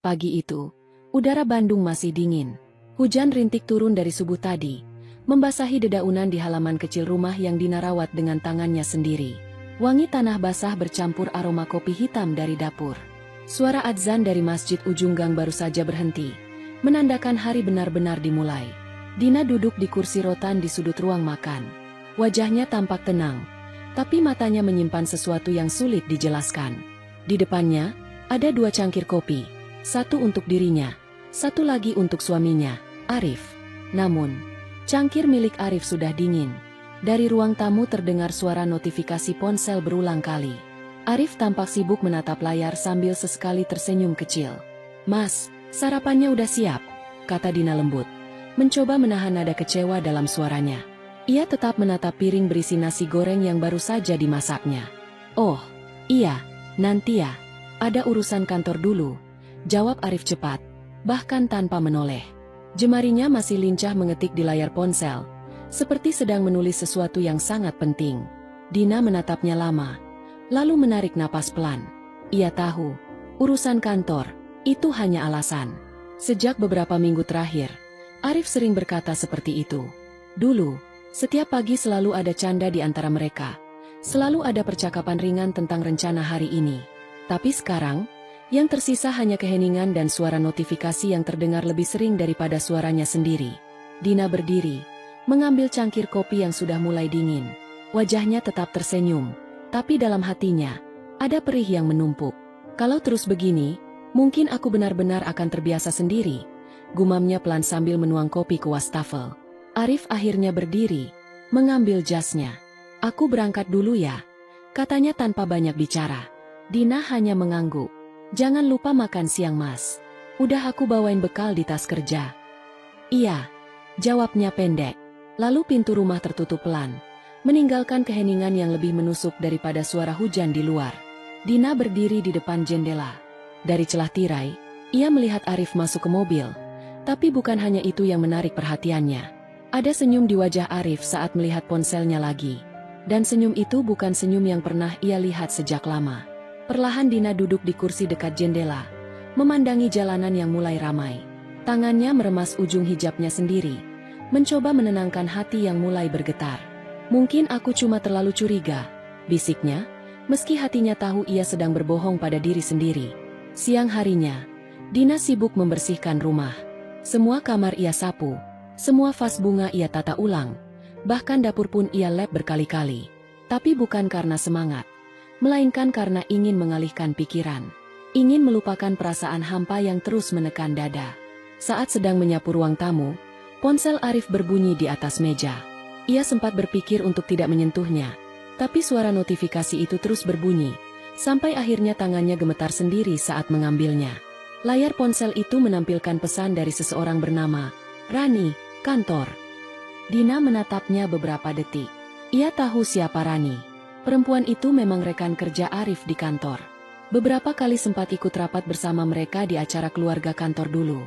Pagi itu, udara Bandung masih dingin. Hujan rintik turun dari subuh tadi, membasahi dedaunan di halaman kecil rumah yang Dina rawat dengan tangannya sendiri. Wangi tanah basah bercampur aroma kopi hitam dari dapur. Suara adzan dari masjid ujung gang baru saja berhenti, menandakan hari benar-benar dimulai. Dina duduk di kursi rotan di sudut ruang makan. Wajahnya tampak tenang, tapi matanya menyimpan sesuatu yang sulit dijelaskan. Di depannya, ada 2 cangkir kopi. Satu untuk dirinya, satu lagi untuk suaminya, Arif. Namun, cangkir milik Arif sudah dingin. Dari ruang tamu terdengar suara notifikasi ponsel berulang kali. Arif tampak sibuk menatap layar sambil sesekali tersenyum kecil. "Mas, sarapannya udah siap," kata Dina lembut, mencoba menahan nada kecewa dalam suaranya. Ia tetap menatap piring berisi nasi goreng yang baru saja dimasaknya. "Oh, iya, nanti ya. Ada urusan kantor dulu," jawab Arif cepat, bahkan tanpa menoleh. Jemarinya masih lincah mengetik di layar ponsel, seperti sedang menulis sesuatu yang sangat penting. Dina menatapnya lama, lalu menarik napas pelan. Ia tahu, urusan kantor, itu hanya alasan. Sejak beberapa minggu terakhir, Arif sering berkata seperti itu. Dulu, setiap pagi selalu ada canda di antara mereka. Selalu ada percakapan ringan tentang rencana hari ini. Tapi sekarang, yang tersisa hanya keheningan dan suara notifikasi yang terdengar lebih sering daripada suaranya sendiri. Dina berdiri, mengambil cangkir kopi yang sudah mulai dingin. Wajahnya tetap tersenyum, tapi dalam hatinya, ada perih yang menumpuk. "Kalau terus begini, mungkin aku benar-benar akan terbiasa sendiri," gumamnya pelan sambil menuang kopi ke wastafel. Arif akhirnya berdiri, mengambil jasnya. "Aku berangkat dulu ya," katanya tanpa banyak bicara. Dina hanya mengangguk. "Jangan lupa makan siang, Mas. Udah aku bawain bekal di tas kerja." "Iya," jawabnya pendek. Lalu pintu rumah tertutup pelan, meninggalkan keheningan yang lebih menusuk daripada suara hujan di luar. Dina berdiri di depan jendela. Dari celah tirai, ia melihat Arif masuk ke mobil. Tapi bukan hanya itu yang menarik perhatiannya. Ada senyum di wajah Arif saat melihat ponselnya lagi. Dan senyum itu bukan senyum yang pernah ia lihat sejak lama. Perlahan Dina duduk di kursi dekat jendela, memandangi jalanan yang mulai ramai. Tangannya meremas ujung hijabnya sendiri, mencoba menenangkan hati yang mulai bergetar. "Mungkin aku cuma terlalu curiga," bisiknya, meski hatinya tahu ia sedang berbohong pada diri sendiri. Siang harinya, Dina sibuk membersihkan rumah. Semua kamar ia sapu, semua vas bunga ia tata ulang, bahkan dapur pun ia lap berkali-kali. Tapi bukan karena semangat, melainkan karena ingin mengalihkan pikiran. Ingin melupakan perasaan hampa yang terus menekan dada. Saat sedang menyapu ruang tamu, ponsel Arif berbunyi di atas meja. Ia sempat berpikir untuk tidak menyentuhnya, tapi suara notifikasi itu terus berbunyi, sampai akhirnya tangannya gemetar sendiri saat mengambilnya. Layar ponsel itu menampilkan pesan dari seseorang bernama Rani, kantor. Dina menatapnya beberapa detik. Ia tahu siapa Rani. Perempuan itu memang rekan kerja Arif di kantor. Beberapa kali sempat ikut rapat bersama mereka di acara keluarga kantor dulu.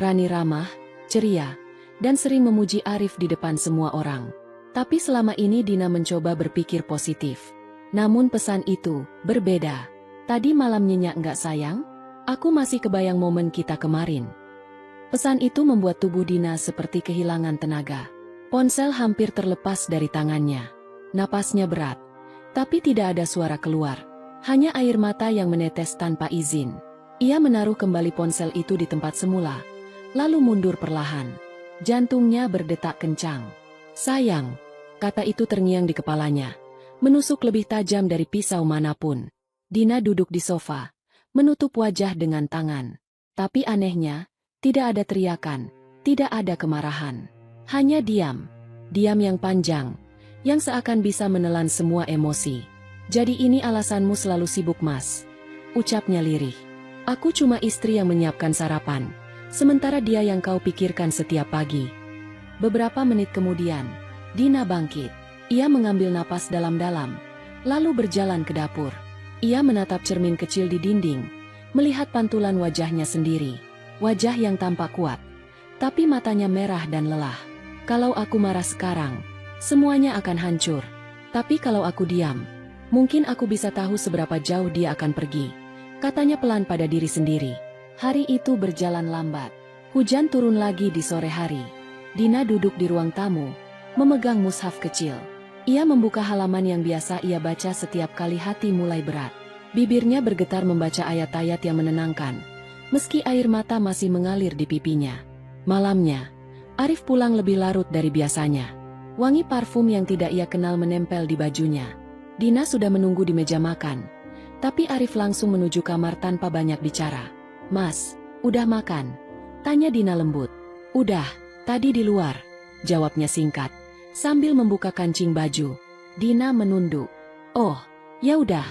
Rani ramah, ceria, dan sering memuji Arif di depan semua orang. Tapi selama ini Dina mencoba berpikir positif. Namun pesan itu berbeda. "Tadi malam nyenyak nggak sayang? Aku masih kebayang momen kita kemarin." Pesan itu membuat tubuh Dina seperti kehilangan tenaga. Ponsel hampir terlepas dari tangannya. Napasnya berat. Tapi tidak ada suara keluar, hanya air mata yang menetes tanpa izin. Ia menaruh kembali ponsel itu di tempat semula, lalu mundur perlahan. Jantungnya berdetak kencang. "Sayang," kata itu terngiang di kepalanya, menusuk lebih tajam dari pisau manapun. Dina duduk di sofa, menutup wajah dengan tangan. Tapi anehnya, tidak ada teriakan, tidak ada kemarahan. Hanya diam. Diam yang panjang, yang seakan bisa menelan semua emosi. "Jadi ini alasanmu selalu sibuk, Mas?" ucapnya lirih. "Aku cuma istri yang menyiapkan sarapan, sementara dia yang kau pikirkan setiap pagi." Beberapa menit kemudian, Dina bangkit. Ia mengambil napas dalam-dalam, lalu berjalan ke dapur. Ia menatap cermin kecil di dinding, melihat pantulan wajahnya sendiri. Wajah yang tampak kuat, tapi matanya merah dan lelah. "Kalau aku marah sekarang, semuanya akan hancur. Tapi kalau aku diam, mungkin aku bisa tahu seberapa jauh dia akan pergi," katanya pelan pada diri sendiri. Hari itu berjalan lambat. Hujan turun lagi di sore hari. Dina duduk di ruang tamu, memegang mushaf kecil. Ia membuka halaman yang biasa ia baca setiap kali hati mulai berat. Bibirnya bergetar membaca ayat-ayat yang menenangkan, meski air mata masih mengalir di pipinya. Malamnya, Arif pulang lebih larut dari biasanya. Wangi parfum yang tidak ia kenal menempel di bajunya. Dina sudah menunggu di meja makan, tapi Arif langsung menuju kamar tanpa banyak bicara. "Mas, udah makan?" tanya Dina lembut. "Udah, tadi di luar," jawabnya singkat, sambil membuka kancing baju. Dina menunduk. "Oh, ya udah,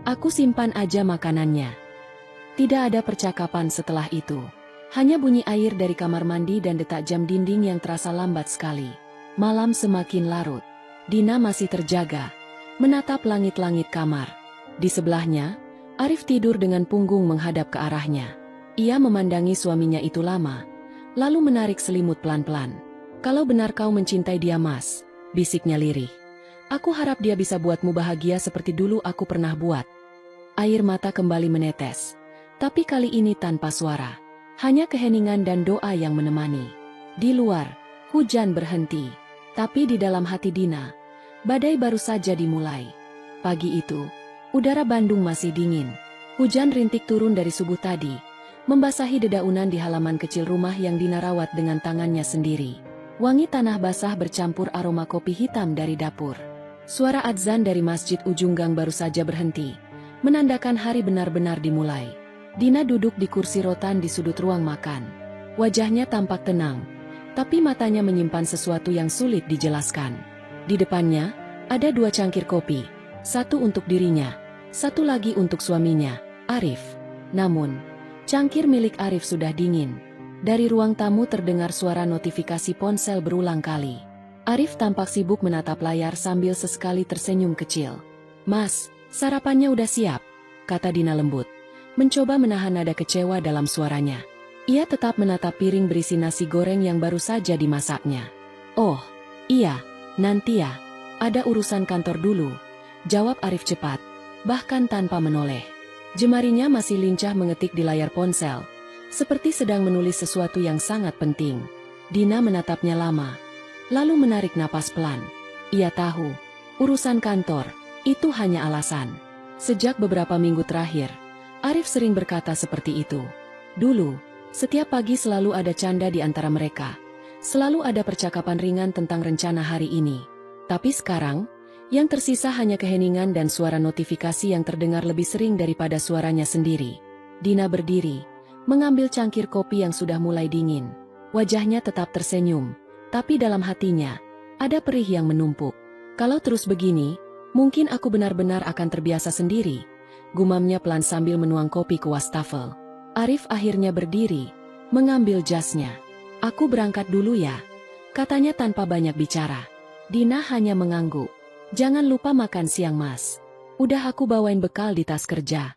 aku simpan aja makanannya." Tidak ada percakapan setelah itu. Hanya bunyi air dari kamar mandi dan detak jam dinding yang terasa lambat sekali. Malam semakin larut. Dina masih terjaga, menatap langit-langit kamar. Di sebelahnya, Arif tidur dengan punggung menghadap ke arahnya. Ia memandangi suaminya itu lama, lalu menarik selimut pelan-pelan. "Kalau benar kau mencintai dia, Mas," bisiknya lirih, "aku harap dia bisa buatmu bahagia seperti dulu aku pernah buat." Air mata kembali menetes, tapi kali ini tanpa suara. Hanya keheningan dan doa yang menemani. Di luar, hujan berhenti, tapi di dalam hati Dina, badai baru saja dimulai. Pagi itu, udara Bandung masih dingin. Hujan rintik turun dari subuh tadi, membasahi dedaunan di halaman kecil rumah yang Dina rawat dengan tangannya sendiri. Wangi tanah basah bercampur aroma kopi hitam dari dapur. Suara adzan dari masjid ujung gang baru saja berhenti, menandakan hari benar-benar dimulai. Dina duduk di kursi rotan di sudut ruang makan. Wajahnya tampak tenang, tapi matanya menyimpan sesuatu yang sulit dijelaskan. Di depannya, ada 2 cangkir kopi, satu untuk dirinya, satu lagi untuk suaminya, Arif. Namun, cangkir milik Arif sudah dingin. Dari ruang tamu terdengar suara notifikasi ponsel berulang kali. Arif tampak sibuk menatap layar sambil sesekali tersenyum kecil. "Mas, sarapannya udah siap," kata Dina lembut, mencoba menahan nada kecewa dalam suaranya. Ia tetap menatap piring berisi nasi goreng yang baru saja dimasaknya. "Oh, iya, nanti ya. Ada urusan kantor dulu," jawab Arif cepat, bahkan tanpa menoleh. Jemarinya masih lincah mengetik di layar ponsel, seperti sedang menulis sesuatu yang sangat penting. Dina menatapnya lama, lalu menarik napas pelan. Ia tahu, urusan kantor, itu hanya alasan. Sejak beberapa minggu terakhir, Arif sering berkata seperti itu. Dulu, setiap pagi selalu ada canda di antara mereka. Selalu ada percakapan ringan tentang rencana hari ini. Tapi sekarang, yang tersisa hanya keheningan dan suara notifikasi yang terdengar lebih sering daripada suaranya sendiri. Dina berdiri, mengambil cangkir kopi yang sudah mulai dingin. Wajahnya tetap tersenyum, tapi dalam hatinya, ada perih yang menumpuk. "Kalau terus begini, mungkin aku benar-benar akan terbiasa sendiri," gumamnya pelan sambil menuang kopi ke wastafel. Arif akhirnya berdiri, mengambil jasnya. "Aku berangkat dulu ya," katanya tanpa banyak bicara. Dina hanya mengangguk. "Jangan lupa makan siang, Mas. Udah aku bawain bekal di tas kerja."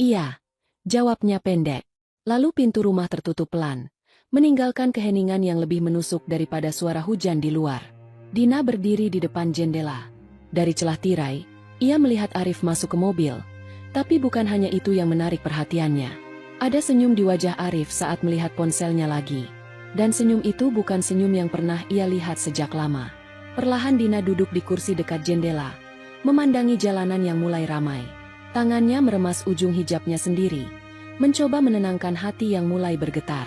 "Iya," jawabnya pendek. Lalu pintu rumah tertutup pelan, meninggalkan keheningan yang lebih menusuk daripada suara hujan di luar. Dina berdiri di depan jendela. Dari celah tirai, ia melihat Arif masuk ke mobil. Tapi bukan hanya itu yang menarik perhatiannya. Ada senyum di wajah Arif saat melihat ponselnya lagi. Dan senyum itu bukan senyum yang pernah ia lihat sejak lama. Perlahan Dina duduk di kursi dekat jendela, memandangi jalanan yang mulai ramai. Tangannya meremas ujung hijabnya sendiri, mencoba menenangkan hati yang mulai bergetar.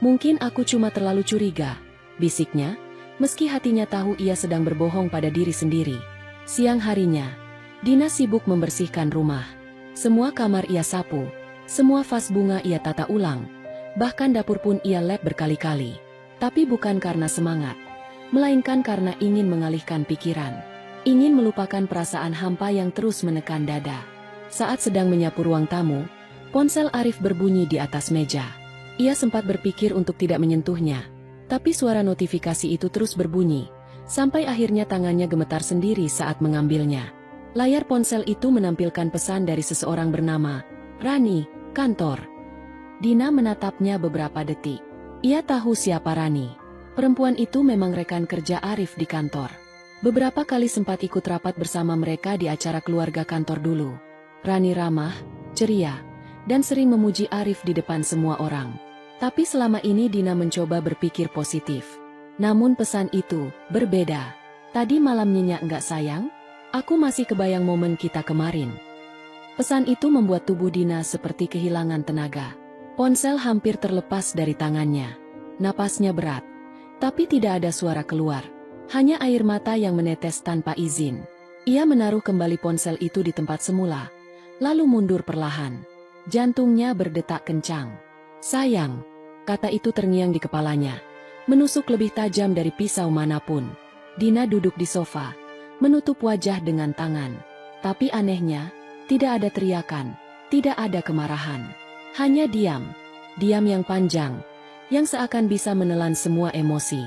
"Mungkin aku cuma terlalu curiga," bisiknya, meski hatinya tahu ia sedang berbohong pada diri sendiri. Siang harinya, Dina sibuk membersihkan rumah. Semua kamar ia sapu, semua vas bunga ia tata ulang, bahkan dapur pun ia lap berkali-kali. Tapi bukan karena semangat, melainkan karena ingin mengalihkan pikiran. Ingin melupakan perasaan hampa yang terus menekan dada. Saat sedang menyapu ruang tamu, ponsel Arif berbunyi di atas meja. Ia sempat berpikir untuk tidak menyentuhnya, tapi suara notifikasi itu terus berbunyi, sampai akhirnya tangannya gemetar sendiri saat mengambilnya. Layar ponsel itu menampilkan pesan dari seseorang bernama Rani, kantor. Dina menatapnya beberapa detik. Ia tahu siapa Rani. Perempuan itu memang rekan kerja Arif di kantor. Beberapa kali sempat ikut rapat bersama mereka di acara keluarga kantor dulu. Rani ramah, ceria, dan sering memuji Arif di depan semua orang. Tapi selama ini Dina mencoba berpikir positif. Namun pesan itu berbeda. Tadi malam nyenyak nggak sayang? Aku masih kebayang momen kita kemarin. Pesan itu membuat tubuh Dina seperti kehilangan tenaga. Ponsel hampir terlepas dari tangannya. Napasnya berat. Tapi tidak ada suara keluar. Hanya air mata yang menetes tanpa izin. Ia menaruh kembali ponsel itu di tempat semula. Lalu mundur perlahan. Jantungnya berdetak kencang. Sayang, kata itu terngiang di kepalanya. Menusuk lebih tajam dari pisau manapun. Dina duduk di sofa, menutup wajah dengan tangan. Tapi anehnya, tidak ada teriakan, tidak ada kemarahan. Hanya diam. Diam yang panjang, yang seakan bisa menelan semua emosi.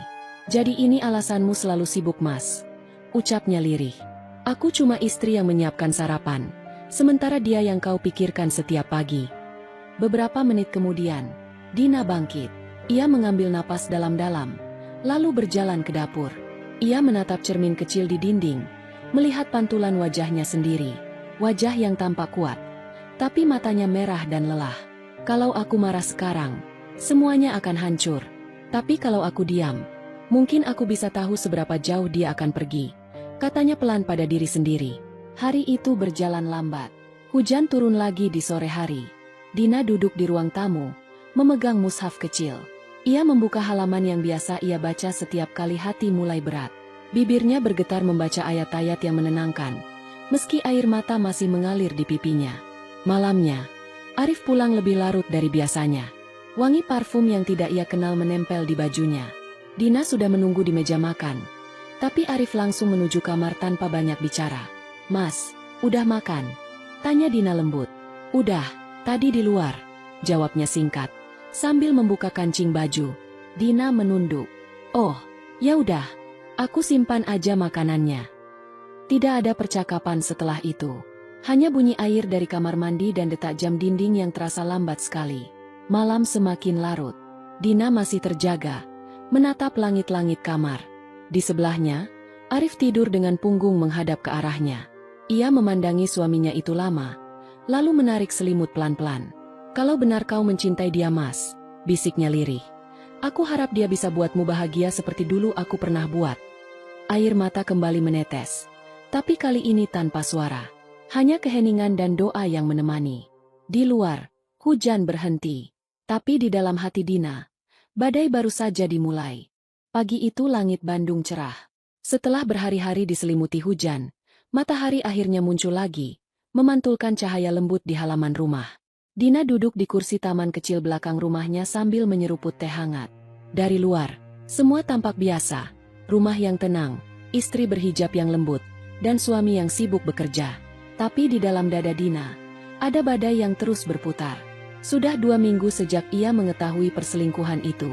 Jadi ini alasanmu selalu sibuk, Mas? Ucapnya lirih. Aku cuma istri yang menyiapkan sarapan. Sementara dia yang kau pikirkan setiap pagi. Beberapa menit kemudian, Dina bangkit. Ia mengambil napas dalam-dalam, lalu berjalan ke dapur. Ia menatap cermin kecil di dinding, melihat pantulan wajahnya sendiri. Wajah yang tampak kuat, tapi matanya merah dan lelah. Kalau aku marah sekarang, semuanya akan hancur. Tapi kalau aku diam, mungkin aku bisa tahu seberapa jauh dia akan pergi. Katanya pelan pada diri sendiri. Hari itu berjalan lambat. Hujan turun lagi di sore hari. Dina duduk di ruang tamu, memegang mushaf kecil. Ia membuka halaman yang biasa ia baca setiap kali hati mulai berat. Bibirnya bergetar membaca ayat-ayat yang menenangkan, meski air mata masih mengalir di pipinya. Malamnya, Arif pulang lebih larut dari biasanya. Wangi parfum yang tidak ia kenal menempel di bajunya. Dina sudah menunggu di meja makan. Tapi Arif langsung menuju kamar tanpa banyak bicara. Mas, udah makan? Tanya Dina lembut. Udah, tadi di luar. Jawabnya singkat, sambil membuka kancing baju. Dina menunduk. Oh, ya udah. Aku simpan aja makanannya. Tidak ada percakapan setelah itu. Hanya bunyi air dari kamar mandi dan detak jam dinding yang terasa lambat sekali. Malam semakin larut. Dina masih terjaga, menatap langit-langit kamar. Di sebelahnya, Arif tidur dengan punggung menghadap ke arahnya. Ia memandangi suaminya itu lama, lalu menarik selimut pelan-pelan. Kalau benar kau mencintai dia, Mas, bisiknya lirih. Aku harap dia bisa buatmu bahagia seperti dulu aku pernah buat. Air mata kembali menetes, tapi kali ini tanpa suara. Hanya keheningan dan doa yang menemani. Di luar, hujan berhenti. Tapi di dalam hati Dina, badai baru saja dimulai. Pagi itu langit Bandung cerah. Setelah berhari-hari diselimuti hujan, matahari akhirnya muncul lagi, memantulkan cahaya lembut di halaman rumah. Dina duduk di kursi taman kecil belakang rumahnya sambil menyeruput teh hangat. Dari luar, semua tampak biasa. Rumah yang tenang, istri berhijab yang lembut, dan suami yang sibuk bekerja. Tapi di dalam dada Dina, ada badai yang terus berputar. Sudah 2 minggu sejak ia mengetahui perselingkuhan itu.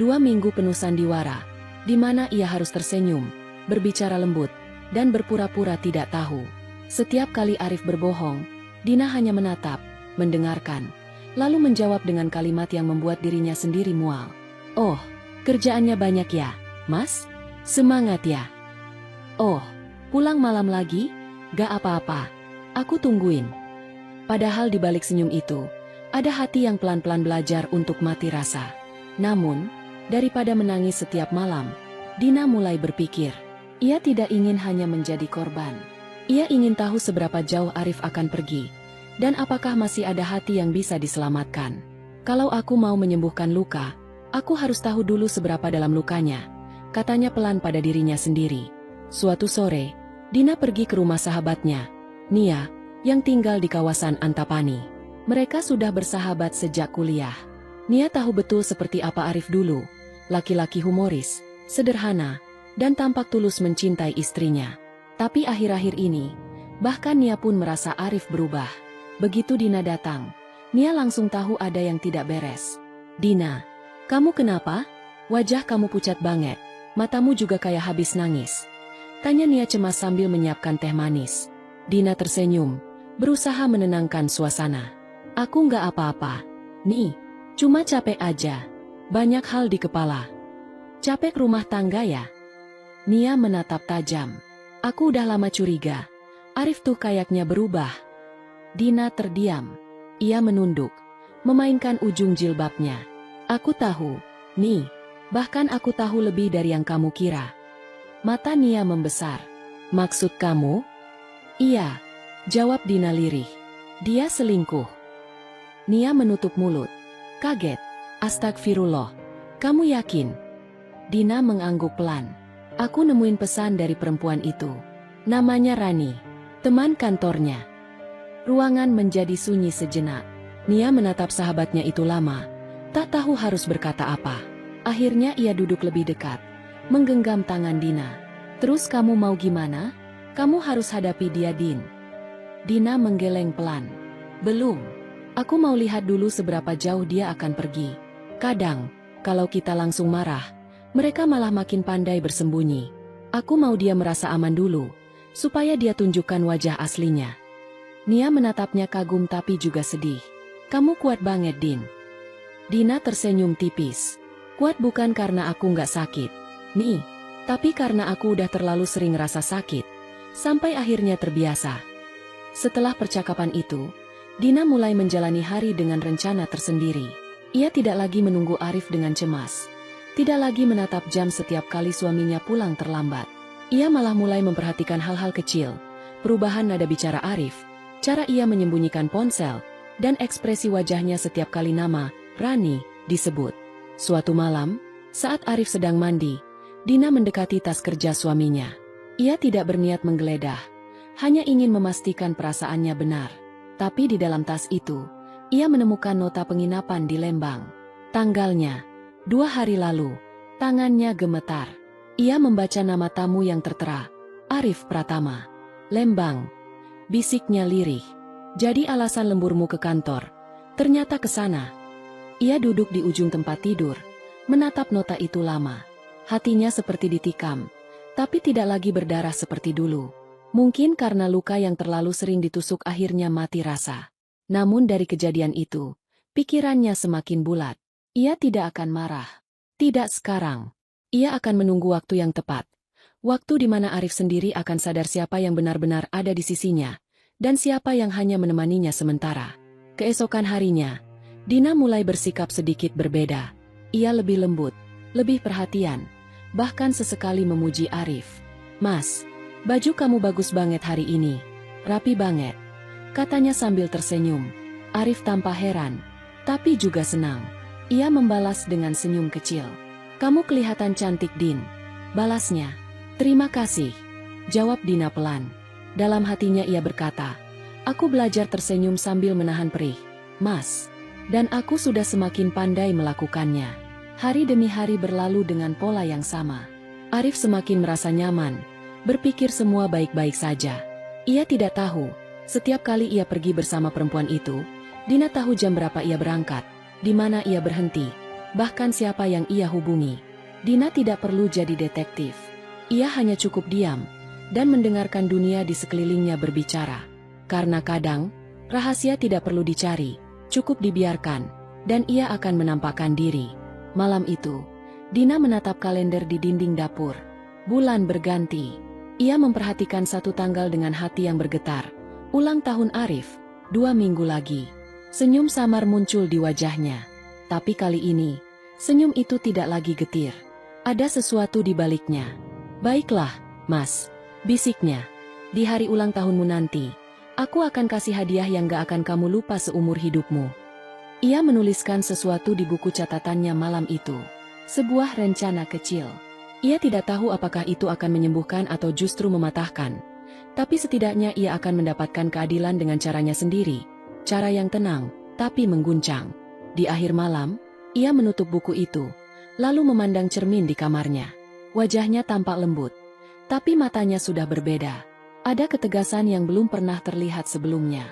2 minggu penuh sandiwara, di mana ia harus tersenyum, berbicara lembut, dan berpura-pura tidak tahu. Setiap kali Arif berbohong, Dina hanya menatap, mendengarkan, lalu menjawab dengan kalimat yang membuat dirinya sendiri mual. Oh, kerjaannya banyak ya, Mas? Semangat ya. Oh, pulang malam lagi? Gak apa-apa, aku tungguin. Padahal di balik senyum itu, ada hati yang pelan-pelan belajar untuk mati rasa. Namun, daripada menangis setiap malam, Dina mulai berpikir. Ia tidak ingin hanya menjadi korban. Ia ingin tahu seberapa jauh Arif akan pergi, dan apakah masih ada hati yang bisa diselamatkan. Kalau aku mau menyembuhkan luka, aku harus tahu dulu seberapa dalam lukanya, katanya pelan pada dirinya sendiri. Suatu sore, Dina pergi ke rumah sahabatnya, Nia, yang tinggal di kawasan Antapani. Mereka sudah bersahabat sejak kuliah. Nia tahu betul seperti apa Arif dulu, laki-laki humoris, sederhana, dan tampak tulus mencintai istrinya. Tapi akhir-akhir ini, bahkan Nia pun merasa Arif berubah. Begitu Dina datang, Nia langsung tahu ada yang tidak beres. Dina, kamu kenapa? Wajah kamu pucat banget, matamu juga kayak habis nangis. Tanya Nia cemas sambil menyiapkan teh manis. Dina tersenyum, berusaha menenangkan suasana. Aku nggak apa-apa, nih, cuma capek aja. Banyak hal di kepala. Capek rumah tangga ya? Nia menatap tajam. Aku udah lama curiga. Arif tuh kayaknya berubah. Dina terdiam. Ia menunduk, memainkan ujung jilbabnya. Aku tahu, nih, bahkan aku tahu lebih dari yang kamu kira. Mata Nia membesar. Maksud kamu? Iya, jawab Dina lirih. Dia selingkuh. Nia menutup mulut. Kaget. Astagfirullah. Kamu yakin? Dina mengangguk pelan. Aku nemuin pesan dari perempuan itu. Namanya Rani. Teman kantornya. Ruangan menjadi sunyi sejenak. Nia menatap sahabatnya itu lama. Tak tahu harus berkata apa. Akhirnya ia duduk lebih dekat. Menggenggam tangan Dina. Terus kamu mau gimana? Kamu harus hadapi dia, Din. Dina menggeleng pelan. Belum. Aku mau lihat dulu seberapa jauh dia akan pergi. Kadang, kalau kita langsung marah, mereka malah makin pandai bersembunyi. Aku mau dia merasa aman dulu, supaya dia tunjukkan wajah aslinya. Nia menatapnya kagum tapi juga sedih. Kamu kuat banget, Din. Dina tersenyum tipis. Kuat bukan karena aku nggak sakit, nih, tapi karena aku udah terlalu sering rasa sakit, sampai akhirnya terbiasa. Setelah percakapan itu, Dina mulai menjalani hari dengan rencana tersendiri. Ia tidak lagi menunggu Arif dengan cemas. Tidak lagi menatap jam setiap kali suaminya pulang terlambat. Ia malah mulai memperhatikan hal-hal kecil, perubahan nada bicara Arif, cara ia menyembunyikan ponsel, dan ekspresi wajahnya setiap kali nama Rani disebut. Suatu malam, saat Arif sedang mandi, Dina mendekati tas kerja suaminya. Ia tidak berniat menggeledah, hanya ingin memastikan perasaannya benar. Tapi di dalam tas itu, ia menemukan nota penginapan di Lembang. Tanggalnya, 2 hari lalu. Tangannya gemetar. Ia membaca nama tamu yang tertera, Arif Pratama. Lembang. Bisiknya lirih. Jadi alasan lemburmu ke kantor. Ternyata ke sana. Ia duduk di ujung tempat tidur, menatap nota itu lama. Hatinya seperti ditikam, tapi tidak lagi berdarah seperti dulu. Mungkin karena luka yang terlalu sering ditusuk akhirnya mati rasa. Namun dari kejadian itu, pikirannya semakin bulat. Ia tidak akan marah. Tidak sekarang. Ia akan menunggu waktu yang tepat. Waktu di mana Arif sendiri akan sadar siapa yang benar-benar ada di sisinya, dan siapa yang hanya menemaninya sementara. Keesokan harinya, Dina mulai bersikap sedikit berbeda. Ia lebih lembut, lebih perhatian, bahkan sesekali memuji Arif. Mas, baju kamu bagus banget hari ini. Rapi banget, katanya sambil tersenyum. Arif tampak heran, tapi juga senang. Ia membalas dengan senyum kecil. Kamu kelihatan cantik, Din. Balasnya. Terima kasih, jawab Dina pelan. Dalam hatinya ia berkata, aku belajar tersenyum sambil menahan perih, Mas. Dan aku sudah semakin pandai melakukannya. Hari demi hari berlalu dengan pola yang sama. Arif semakin merasa nyaman, berpikir semua baik-baik saja. Ia tidak tahu, setiap kali ia pergi bersama perempuan itu, Dina tahu jam berapa ia berangkat, di mana ia berhenti, bahkan siapa yang ia hubungi. Dina tidak perlu jadi detektif. Ia hanya cukup diam, dan mendengarkan dunia di sekelilingnya berbicara. Karena kadang, rahasia tidak perlu dicari, cukup dibiarkan, dan ia akan menampakkan diri. Malam itu, Dina menatap kalender di dinding dapur. Bulan berganti. Ia memperhatikan satu tanggal dengan hati yang bergetar. Ulang tahun Arif, 2 minggu lagi. Senyum samar muncul di wajahnya. Tapi kali ini, senyum itu tidak lagi getir. Ada sesuatu di baliknya. Baiklah, Mas, bisiknya. Di hari ulang tahunmu nanti, aku akan kasih hadiah yang gak akan kamu lupa seumur hidupmu. Ia menuliskan sesuatu di buku catatannya malam itu. Sebuah rencana kecil. Ia tidak tahu apakah itu akan menyembuhkan atau justru mematahkan. Tapi setidaknya ia akan mendapatkan keadilan dengan caranya sendiri. Cara yang tenang, tapi mengguncang. Di akhir malam, ia menutup buku itu, lalu memandang cermin di kamarnya. Wajahnya tampak lembut, tapi matanya sudah berbeda. Ada ketegasan yang belum pernah terlihat sebelumnya.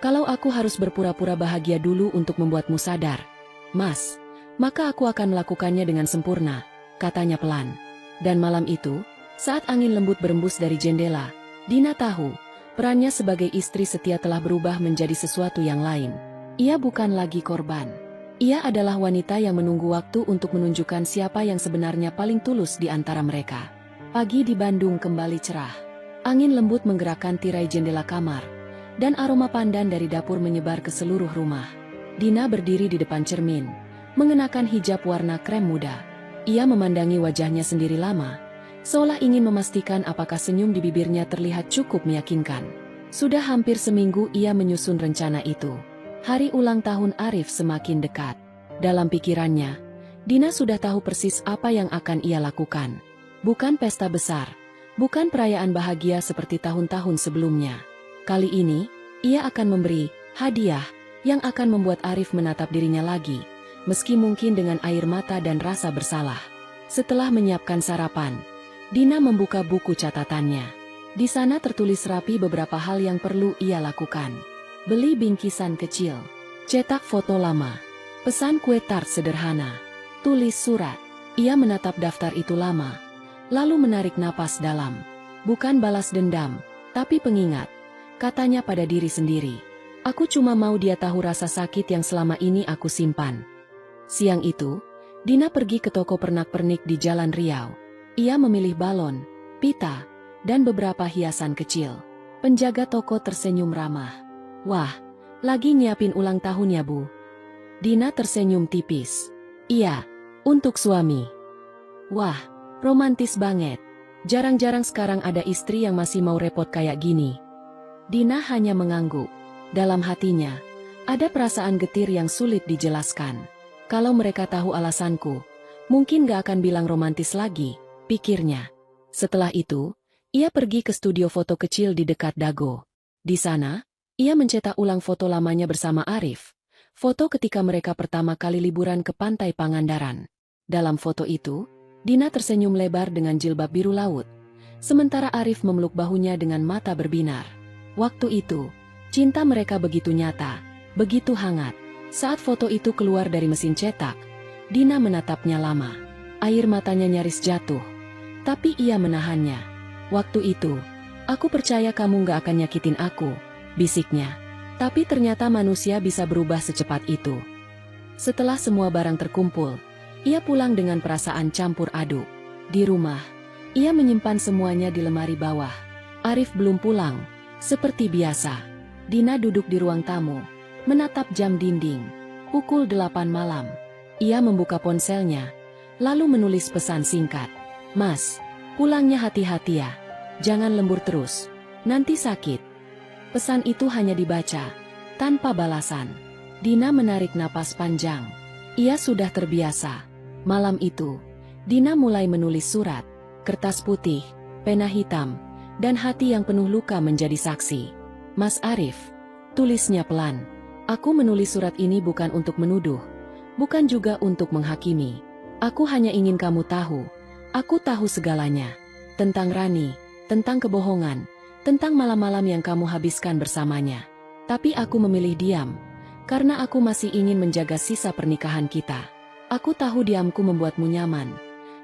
Kalau aku harus berpura-pura bahagia dulu untuk membuatmu sadar, Mas, maka aku akan melakukannya dengan sempurna, katanya pelan. Dan malam itu, saat angin lembut berembus dari jendela, Dina tahu, perannya sebagai istri setia telah berubah menjadi sesuatu yang lain. Ia bukan lagi korban. Ia adalah wanita yang menunggu waktu untuk menunjukkan siapa yang sebenarnya paling tulus di antara mereka. Pagi di Bandung kembali cerah. Angin lembut menggerakkan tirai jendela kamar, dan aroma pandan dari dapur menyebar ke seluruh rumah. Dina berdiri di depan cermin, mengenakan hijab warna krem muda. Ia memandangi wajahnya sendiri lama, seolah ingin memastikan apakah senyum di bibirnya terlihat cukup meyakinkan. Sudah hampir seminggu ia menyusun rencana itu. Hari ulang tahun Arif semakin dekat. Dalam pikirannya, Dina sudah tahu persis apa yang akan ia lakukan. Bukan pesta besar, bukan perayaan bahagia seperti tahun-tahun sebelumnya. Kali ini, ia akan memberi hadiah yang akan membuat Arif menatap dirinya lagi, meski mungkin dengan air mata dan rasa bersalah. Setelah menyiapkan sarapan, Dina membuka buku catatannya. Di sana tertulis rapi beberapa hal yang perlu ia lakukan. Beli bingkisan kecil, cetak foto lama, pesan kue tart sederhana, tulis surat. Ia menatap daftar itu lama, lalu menarik napas dalam. Bukan balas dendam, tapi pengingat. Katanya pada diri sendiri, aku cuma mau dia tahu rasa sakit yang selama ini aku simpan. Siang itu, Dina pergi ke toko pernak-pernik di Jalan Riau. Ia memilih balon, pita, dan beberapa hiasan kecil. Penjaga toko tersenyum ramah. Wah, lagi nyiapin ulang tahun ya Bu? Dina tersenyum tipis. Iya, untuk suami. Wah, romantis banget. Jarang-jarang sekarang ada istri yang masih mau repot kayak gini. Dina hanya mengangguk. Dalam hatinya, ada perasaan getir yang sulit dijelaskan. Kalau mereka tahu alasanku, mungkin gak akan bilang romantis lagi, pikirnya. Setelah itu, ia pergi ke studio foto kecil di dekat Dago. Di sana, ia mencetak ulang foto lamanya bersama Arif. Foto ketika mereka pertama kali liburan ke pantai Pangandaran. Dalam foto itu, Dina tersenyum lebar dengan jilbab biru laut, sementara Arif memeluk bahunya dengan mata berbinar. Waktu itu, cinta mereka begitu nyata, begitu hangat. Saat foto itu keluar dari mesin cetak, Dina menatapnya lama. Air matanya nyaris jatuh, tapi ia menahannya. Waktu itu, aku percaya kamu gak akan nyakitin aku, bisiknya. Tapi ternyata manusia bisa berubah secepat itu. Setelah semua barang terkumpul, ia pulang dengan perasaan campur aduk. Di rumah, ia menyimpan semuanya di lemari bawah. Arif belum pulang. Seperti biasa, Dina duduk di ruang tamu, menatap jam dinding. Pukul 8 malam. Ia membuka ponselnya, lalu menulis pesan singkat. Mas, pulangnya hati-hati ya. Jangan lembur terus, nanti sakit. Pesan itu hanya dibaca, tanpa balasan. Dina menarik napas panjang. Ia sudah terbiasa. Malam itu, Dina mulai menulis surat. Kertas putih, pena hitam, dan hati yang penuh luka menjadi saksi. Mas Arif, tulisnya pelan. Aku menulis surat ini bukan untuk menuduh, bukan juga untuk menghakimi. Aku hanya ingin kamu tahu. Aku tahu segalanya. Tentang Rani, tentang kebohongan, tentang malam-malam yang kamu habiskan bersamanya. Tapi aku memilih diam, karena aku masih ingin menjaga sisa pernikahan kita. Aku tahu diamku membuatmu nyaman,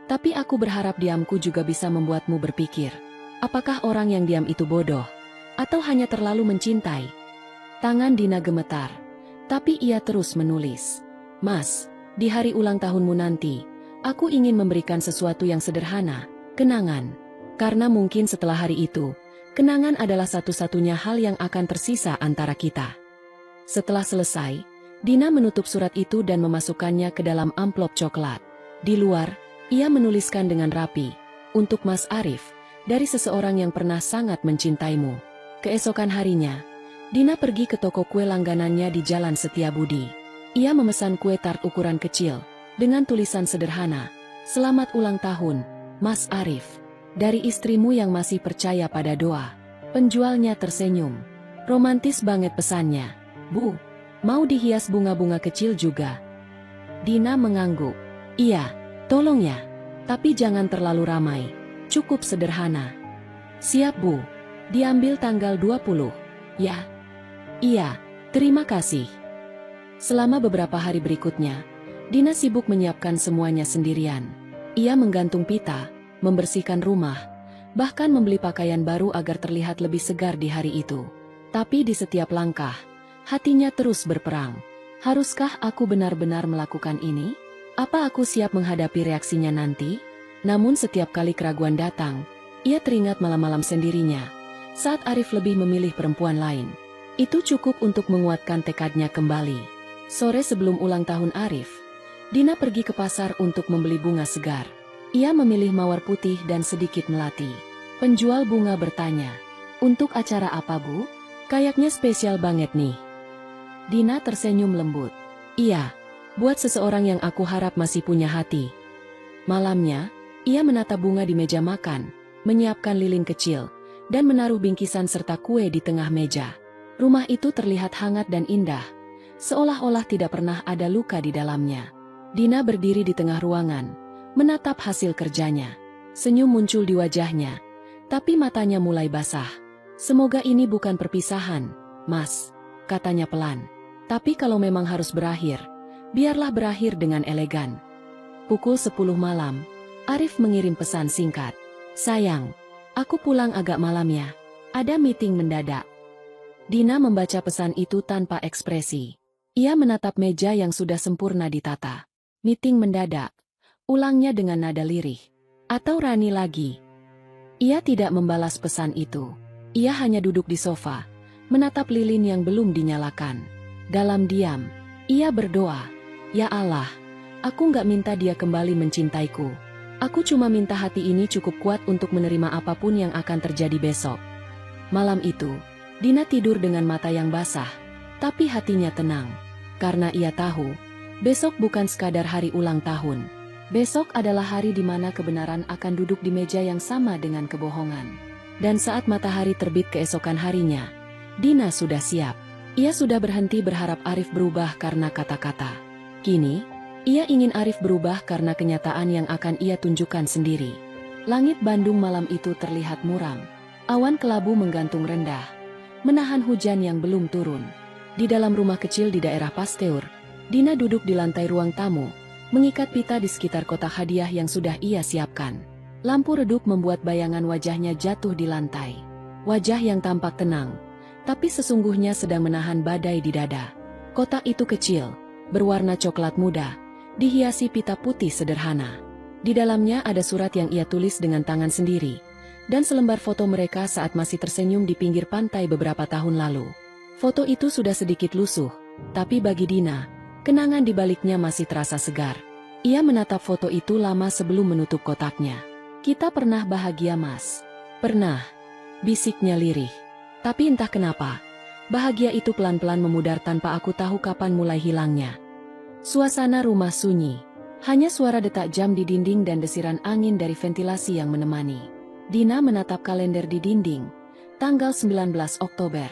tapi aku berharap diamku juga bisa membuatmu berpikir. Apakah orang yang diam itu bodoh? Atau hanya terlalu mencintai? Tangan Dina gemetar, tapi ia terus menulis. Mas, di hari ulang tahunmu nanti, aku ingin memberikan sesuatu yang sederhana, kenangan. Karena mungkin setelah hari itu, kenangan adalah satu-satunya hal yang akan tersisa antara kita. Setelah selesai, Dina menutup surat itu dan memasukkannya ke dalam amplop coklat. Di luar, ia menuliskan dengan rapi, untuk Mas Arif, dari seseorang yang pernah sangat mencintaimu. Keesokan harinya, Dina pergi ke toko kue langganannya di Jalan Setiabudi. Ia memesan kue tart ukuran kecil, dengan tulisan sederhana, Selamat ulang tahun, Mas Arif. Dari istrimu yang masih percaya pada doa. Penjualnya tersenyum. Romantis banget pesannya. Bu, mau dihias bunga-bunga kecil juga? Dina mengangguk. Iya, tolong ya. Tapi jangan terlalu ramai. Cukup sederhana. Siap Bu. Diambil tanggal 20. Ya. Iya, terima kasih. Selama beberapa hari berikutnya, Dina sibuk menyiapkan semuanya sendirian. Ia menggantung pita, membersihkan rumah, bahkan membeli pakaian baru agar terlihat lebih segar di hari itu. Tapi di setiap langkah, hatinya terus berperang. Haruskah aku benar-benar melakukan ini? Apa aku siap menghadapi reaksinya nanti? Namun setiap kali keraguan datang, ia teringat malam-malam sendirinya, saat Arif lebih memilih perempuan lain. Itu cukup untuk menguatkan tekadnya kembali. Sore sebelum ulang tahun Arif, Dina pergi ke pasar untuk membeli bunga segar. Ia memilih mawar putih dan sedikit melati. Penjual bunga bertanya, "Untuk acara apa, Bu? Kayaknya spesial banget nih." Dina tersenyum lembut. "Iya, buat seseorang yang aku harap masih punya hati." Malamnya, ia menata bunga di meja makan, menyiapkan lilin kecil, dan menaruh bingkisan serta kue di tengah meja. Rumah itu terlihat hangat dan indah, seolah-olah tidak pernah ada luka di dalamnya. Dina berdiri di tengah ruangan, menatap hasil kerjanya. Senyum muncul di wajahnya, tapi matanya mulai basah. "Semoga ini bukan perpisahan, Mas," katanya pelan. "Tapi kalau memang harus berakhir, biarlah berakhir dengan elegan." Pukul 10 malam, Arif mengirim pesan singkat. "Sayang, aku pulang agak malam ya. Ada meeting mendadak." Dina membaca pesan itu tanpa ekspresi. Ia menatap meja yang sudah sempurna ditata. "Meeting mendadak," ulangnya dengan nada lirih. "Atau Rani lagi?" Ia tidak membalas pesan itu. Ia hanya duduk di sofa, menatap lilin yang belum dinyalakan. Dalam diam, ia berdoa, "Ya Allah, aku nggak minta dia kembali mencintaiku. Aku cuma minta hati ini cukup kuat untuk menerima apapun yang akan terjadi besok." Malam itu, Dina tidur dengan mata yang basah, tapi hatinya tenang. Karena ia tahu, besok bukan sekadar hari ulang tahun. Besok adalah hari di mana kebenaran akan duduk di meja yang sama dengan kebohongan. Dan saat matahari terbit keesokan harinya, Dina sudah siap. Ia sudah berhenti berharap Arif berubah karena kata-kata. Kini, ia ingin Arif berubah karena kenyataan yang akan ia tunjukkan sendiri. Langit Bandung malam itu terlihat muram. Awan kelabu menggantung rendah, menahan hujan yang belum turun. Di dalam rumah kecil di daerah Pasteur, Dina duduk di lantai ruang tamu, mengikat pita di sekitar kotak hadiah yang sudah ia siapkan. Lampu redup membuat bayangan wajahnya jatuh di lantai. Wajah yang tampak tenang, tapi sesungguhnya sedang menahan badai di dada. Kotak itu kecil, berwarna coklat muda, dihiasi pita putih sederhana. Di dalamnya ada surat yang ia tulis dengan tangan sendiri, dan selembar foto mereka saat masih tersenyum di pinggir pantai beberapa tahun lalu. Foto itu sudah sedikit lusuh, tapi bagi Dina, kenangan di baliknya masih terasa segar. Ia menatap foto itu lama sebelum menutup kotaknya. "Kita pernah bahagia, Mas." "Pernah," bisiknya lirih. Tapi entah kenapa, bahagia itu pelan-pelan memudar tanpa aku tahu kapan mulai hilangnya. Suasana rumah sunyi, hanya suara detak jam di dinding dan desiran angin dari ventilasi yang menemani. Dina menatap kalender di dinding, tanggal 19 Oktober.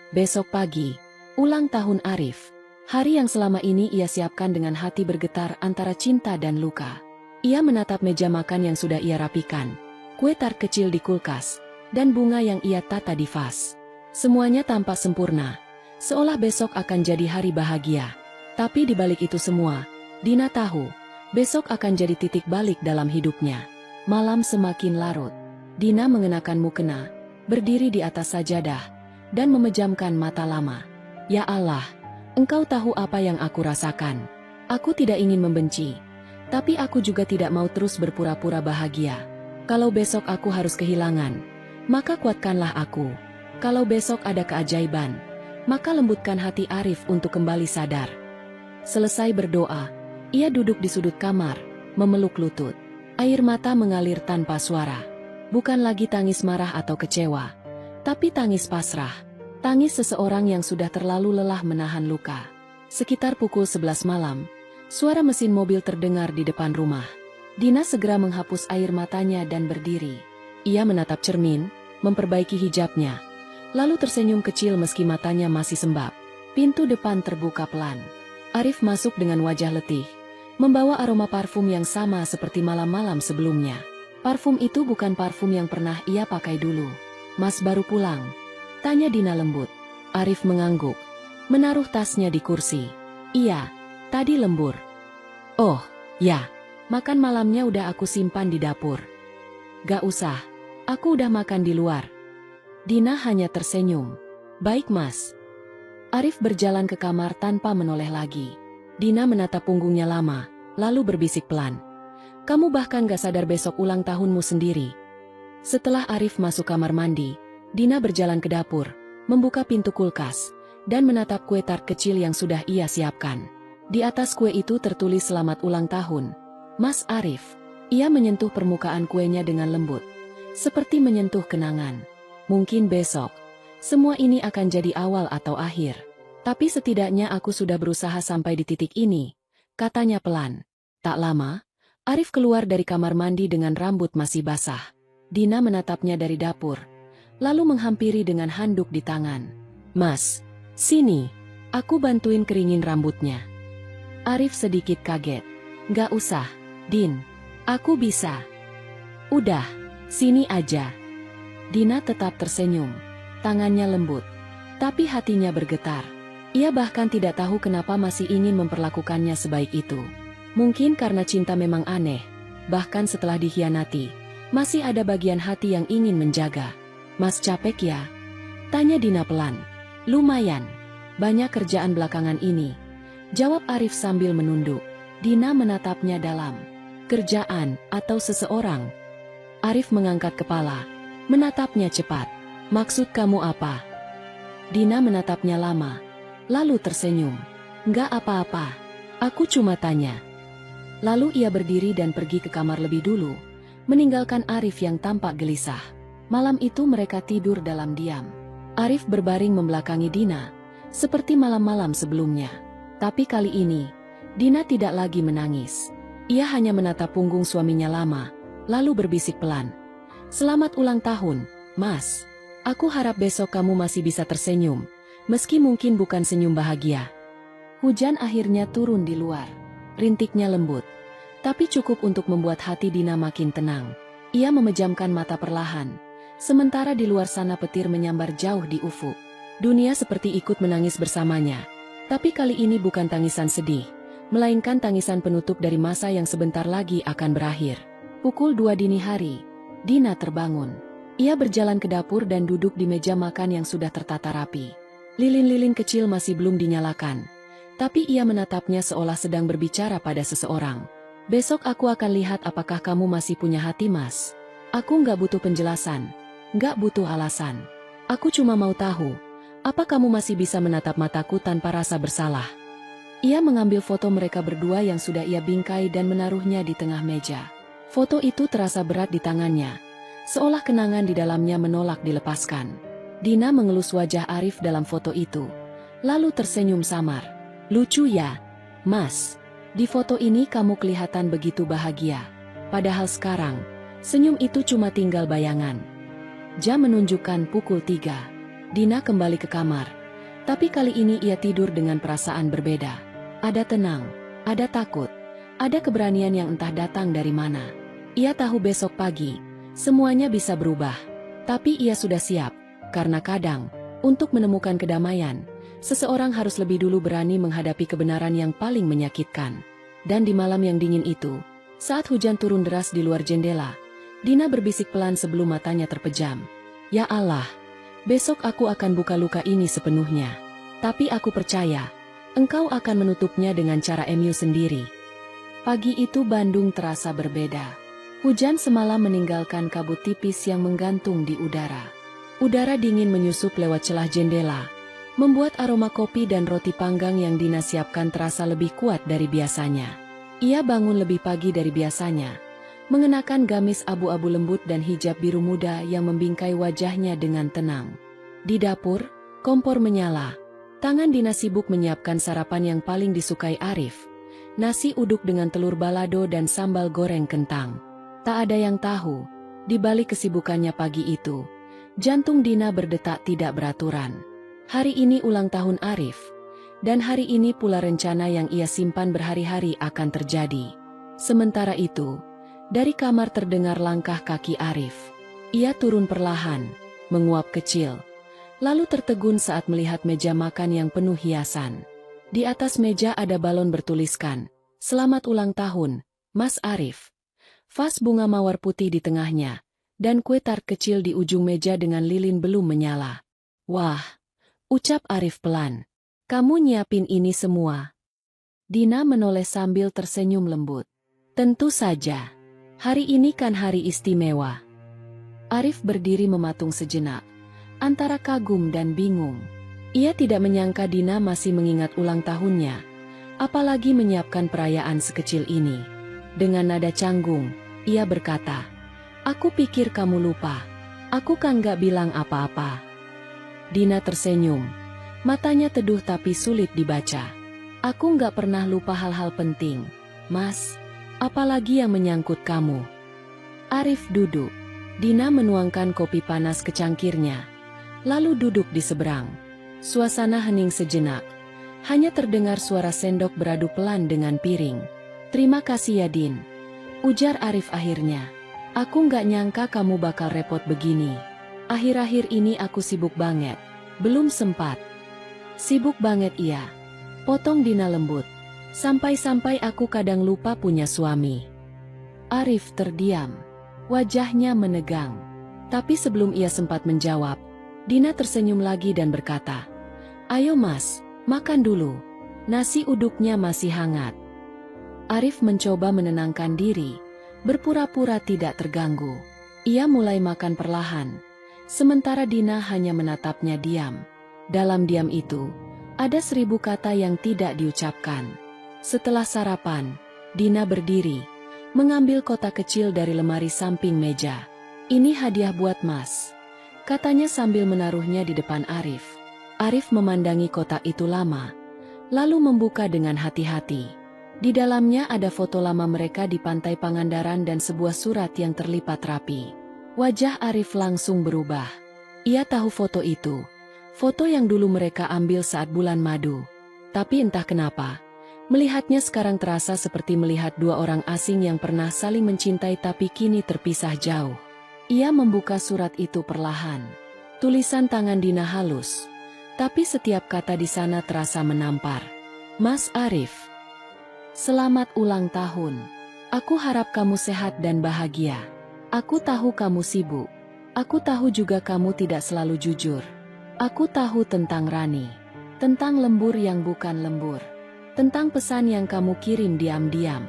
Besok pagi, ulang tahun Arif. Hari yang selama ini ia siapkan dengan hati bergetar antara cinta dan luka. Ia menatap meja makan yang sudah ia rapikan, kue tart kecil di kulkas, dan bunga yang ia tata di vas. Semuanya tampak sempurna, seolah besok akan jadi hari bahagia. Tapi di balik itu semua, Dina tahu, besok akan jadi titik balik dalam hidupnya. Malam semakin larut. Dina mengenakan mukena, berdiri di atas sajadah, dan memejamkan mata lama. "Ya Allah, Engkau tahu apa yang aku rasakan. Aku tidak ingin membenci, tapi aku juga tidak mau terus berpura-pura bahagia. Kalau besok aku harus kehilangan, maka kuatkanlah aku. Kalau besok ada keajaiban, maka lembutkan hati Arif untuk kembali sadar." Selesai berdoa, ia duduk di sudut kamar, memeluk lutut. Air mata mengalir tanpa suara. Bukan lagi tangis marah atau kecewa, tapi tangis pasrah. Tangis seseorang yang sudah terlalu lelah menahan luka. Sekitar pukul 11 malam, suara mesin mobil terdengar di depan rumah. Dina segera menghapus air matanya dan berdiri. Ia menatap cermin, memperbaiki hijabnya, lalu tersenyum kecil meski matanya masih sembab. Pintu depan terbuka pelan. Arif masuk dengan wajah letih, membawa aroma parfum yang sama seperti malam-malam sebelumnya. Parfum itu bukan parfum yang pernah ia pakai dulu. "Mas baru pulang?" tanya Dina lembut. Arif mengangguk, menaruh tasnya di kursi. "Iya, tadi lembur." "Oh, ya, makan malamnya udah aku simpan di dapur." "Gak usah, aku udah makan di luar." Dina hanya tersenyum. "Baik, Mas." Arif berjalan ke kamar tanpa menoleh lagi. Dina menatap punggungnya lama, lalu berbisik pelan. "Kamu bahkan gak sadar besok ulang tahunmu sendiri." Setelah Arif masuk kamar mandi, Dina berjalan ke dapur, membuka pintu kulkas, dan menatap kue tart kecil yang sudah ia siapkan. Di atas kue itu tertulis selamat ulang tahun, Mas Arif. Ia menyentuh permukaan kuenya dengan lembut, seperti menyentuh kenangan. Mungkin besok, semua ini akan jadi awal atau akhir. Tapi setidaknya aku sudah berusaha sampai di titik ini, katanya pelan. Tak lama, Arif keluar dari kamar mandi dengan rambut masih basah. Dina menatapnya dari dapur, lalu menghampiri dengan handuk di tangan. Mas, sini, aku bantuin keringin rambutnya. Arif sedikit kaget. Gak usah, Din, aku bisa. Udah, sini aja. Dina tetap tersenyum, tangannya lembut, tapi hatinya bergetar. Ia bahkan tidak tahu kenapa masih ingin memperlakukannya sebaik itu. Mungkin karena cinta memang aneh, bahkan setelah dikhianati, masih ada bagian hati yang ingin menjaga. Mas capek ya? Tanya Dina pelan. Lumayan, banyak kerjaan belakangan ini, jawab Arif sambil menunduk. Dina menatapnya dalam. Kerjaan atau seseorang? Arif mengangkat kepala, menatapnya cepat. Maksud kamu apa? Dina menatapnya lama, lalu tersenyum. Nggak apa-apa, aku cuma tanya. Lalu ia berdiri dan pergi ke kamar lebih dulu, meninggalkan Arif yang tampak gelisah. Malam itu mereka tidur dalam diam. Arif berbaring membelakangi Dina, seperti malam-malam sebelumnya. Tapi kali ini, Dina tidak lagi menangis. Ia hanya menatap punggung suaminya lama, lalu berbisik pelan. Selamat ulang tahun, Mas. Aku harap besok kamu masih bisa tersenyum, meski mungkin bukan senyum bahagia. Hujan akhirnya turun di luar. Rintiknya lembut, tapi cukup untuk membuat hati Dina makin tenang. Ia memejamkan mata perlahan, sementara di luar sana petir menyambar jauh di ufuk. Dunia seperti ikut menangis bersamanya. Tapi kali ini bukan tangisan sedih, melainkan tangisan penutup dari masa yang sebentar lagi akan berakhir. Pukul 2 dini hari, Dina terbangun. Ia berjalan ke dapur dan duduk di meja makan yang sudah tertata rapi. Lilin-lilin kecil masih belum dinyalakan, tapi ia menatapnya seolah sedang berbicara pada seseorang. Besok aku akan lihat apakah kamu masih punya hati, Mas. Aku nggak butuh penjelasan, nggak butuh alasan. Aku cuma mau tahu, apa kamu masih bisa menatap mataku tanpa rasa bersalah? Ia mengambil foto mereka berdua yang sudah ia bingkai dan menaruhnya di tengah meja. Foto itu terasa berat di tangannya, seolah kenangan di dalamnya menolak dilepaskan. Dina mengelus wajah Arif dalam foto itu, lalu tersenyum samar. Lucu ya, Mas. Di foto ini kamu kelihatan begitu bahagia. Padahal sekarang, senyum itu cuma tinggal bayangan. Jam menunjukkan pukul 3. Dina kembali ke kamar. Tapi kali ini ia tidur dengan perasaan berbeda. Ada tenang, ada takut, ada keberanian yang entah datang dari mana. Ia tahu besok pagi, semuanya bisa berubah. Tapi ia sudah siap, karena kadang, untuk menemukan kedamaian, seseorang harus lebih dulu berani menghadapi kebenaran yang paling menyakitkan. Dan di malam yang dingin itu, saat hujan turun deras di luar jendela, Dina berbisik pelan sebelum matanya terpejam. Ya Allah, besok aku akan buka luka ini sepenuhnya. Tapi aku percaya, engkau akan menutupnya dengan cara emu sendiri. Pagi itu Bandung terasa berbeda. Hujan semalam meninggalkan kabut tipis yang menggantung di udara. Udara dingin menyusup lewat celah jendela, membuat aroma kopi dan roti panggang yang Dina siapkan terasa lebih kuat dari biasanya. Ia bangun lebih pagi dari biasanya, mengenakan gamis abu-abu lembut dan hijab biru muda yang membingkai wajahnya dengan tenang. Di dapur, kompor menyala. Tangan Dina sibuk menyiapkan sarapan yang paling disukai Arif. Nasi uduk dengan telur balado dan sambal goreng kentang. Tak ada yang tahu, di balik kesibukannya pagi itu, jantung Dina berdetak tidak beraturan. Hari ini ulang tahun Arif, dan hari ini pula rencana yang ia simpan berhari-hari akan terjadi. Sementara itu, dari kamar terdengar langkah kaki Arif. Ia turun perlahan, menguap kecil, lalu tertegun saat melihat meja makan yang penuh hiasan. Di atas meja ada balon bertuliskan, "Selamat ulang tahun, Mas Arif." Vas bunga mawar putih di tengahnya, dan kue tart kecil di ujung meja dengan lilin belum menyala. Wah, ucap Arif pelan. Kamu nyiapin ini semua? Dina menoleh sambil tersenyum lembut. Tentu saja. Hari ini kan hari istimewa. Arif berdiri mematung sejenak, antara kagum dan bingung. Ia tidak menyangka Dina masih mengingat ulang tahunnya, apalagi menyiapkan perayaan sekecil ini. Dengan nada canggung, ia berkata, "Aku pikir kamu lupa. Aku kan gak bilang apa-apa." Dina tersenyum. Matanya teduh tapi sulit dibaca. "Aku gak pernah lupa hal-hal penting, Mas. Apalagi yang menyangkut kamu." Arif duduk. Dina menuangkan kopi panas ke cangkirnya, lalu duduk di seberang. Suasana hening sejenak. Hanya terdengar suara sendok beradu pelan dengan piring. "Terima kasih ya, Din," ujar Arif akhirnya. "Aku gak nyangka kamu bakal repot begini. Akhir-akhir ini aku sibuk banget. Belum sempat." "Sibuk banget iya," potong Dina lembut. "Sampai-sampai aku kadang lupa punya suami." Arif terdiam. Wajahnya menegang. Tapi sebelum ia sempat menjawab, Dina tersenyum lagi dan berkata, "Ayo Mas, makan dulu. Nasi uduknya masih hangat." Arif mencoba menenangkan diri, berpura-pura tidak terganggu. Ia mulai makan perlahan, sementara Dina hanya menatapnya diam. Dalam diam itu, ada 1000 kata yang tidak diucapkan. Setelah sarapan, Dina berdiri, mengambil kotak kecil dari lemari samping meja. "Ini hadiah buat Mas," katanya sambil menaruhnya di depan Arif. Arif memandangi kotak itu lama, lalu membuka dengan hati-hati. Di dalamnya ada foto lama mereka di pantai Pangandaran dan sebuah surat yang terlipat rapi. Wajah Arif langsung berubah. Ia tahu foto itu, foto yang dulu mereka ambil saat bulan madu. Tapi entah kenapa, melihatnya sekarang terasa seperti melihat dua orang asing yang pernah saling mencintai tapi kini terpisah jauh. Ia membuka surat itu perlahan. Tulisan tangan Dina halus, tapi setiap kata di sana terasa menampar. "Mas Arif, selamat ulang tahun. Aku harap kamu sehat dan bahagia. Aku tahu kamu sibuk. Aku tahu juga kamu tidak selalu jujur. Aku tahu tentang Rani, tentang lembur yang bukan lembur, tentang pesan yang kamu kirim diam-diam."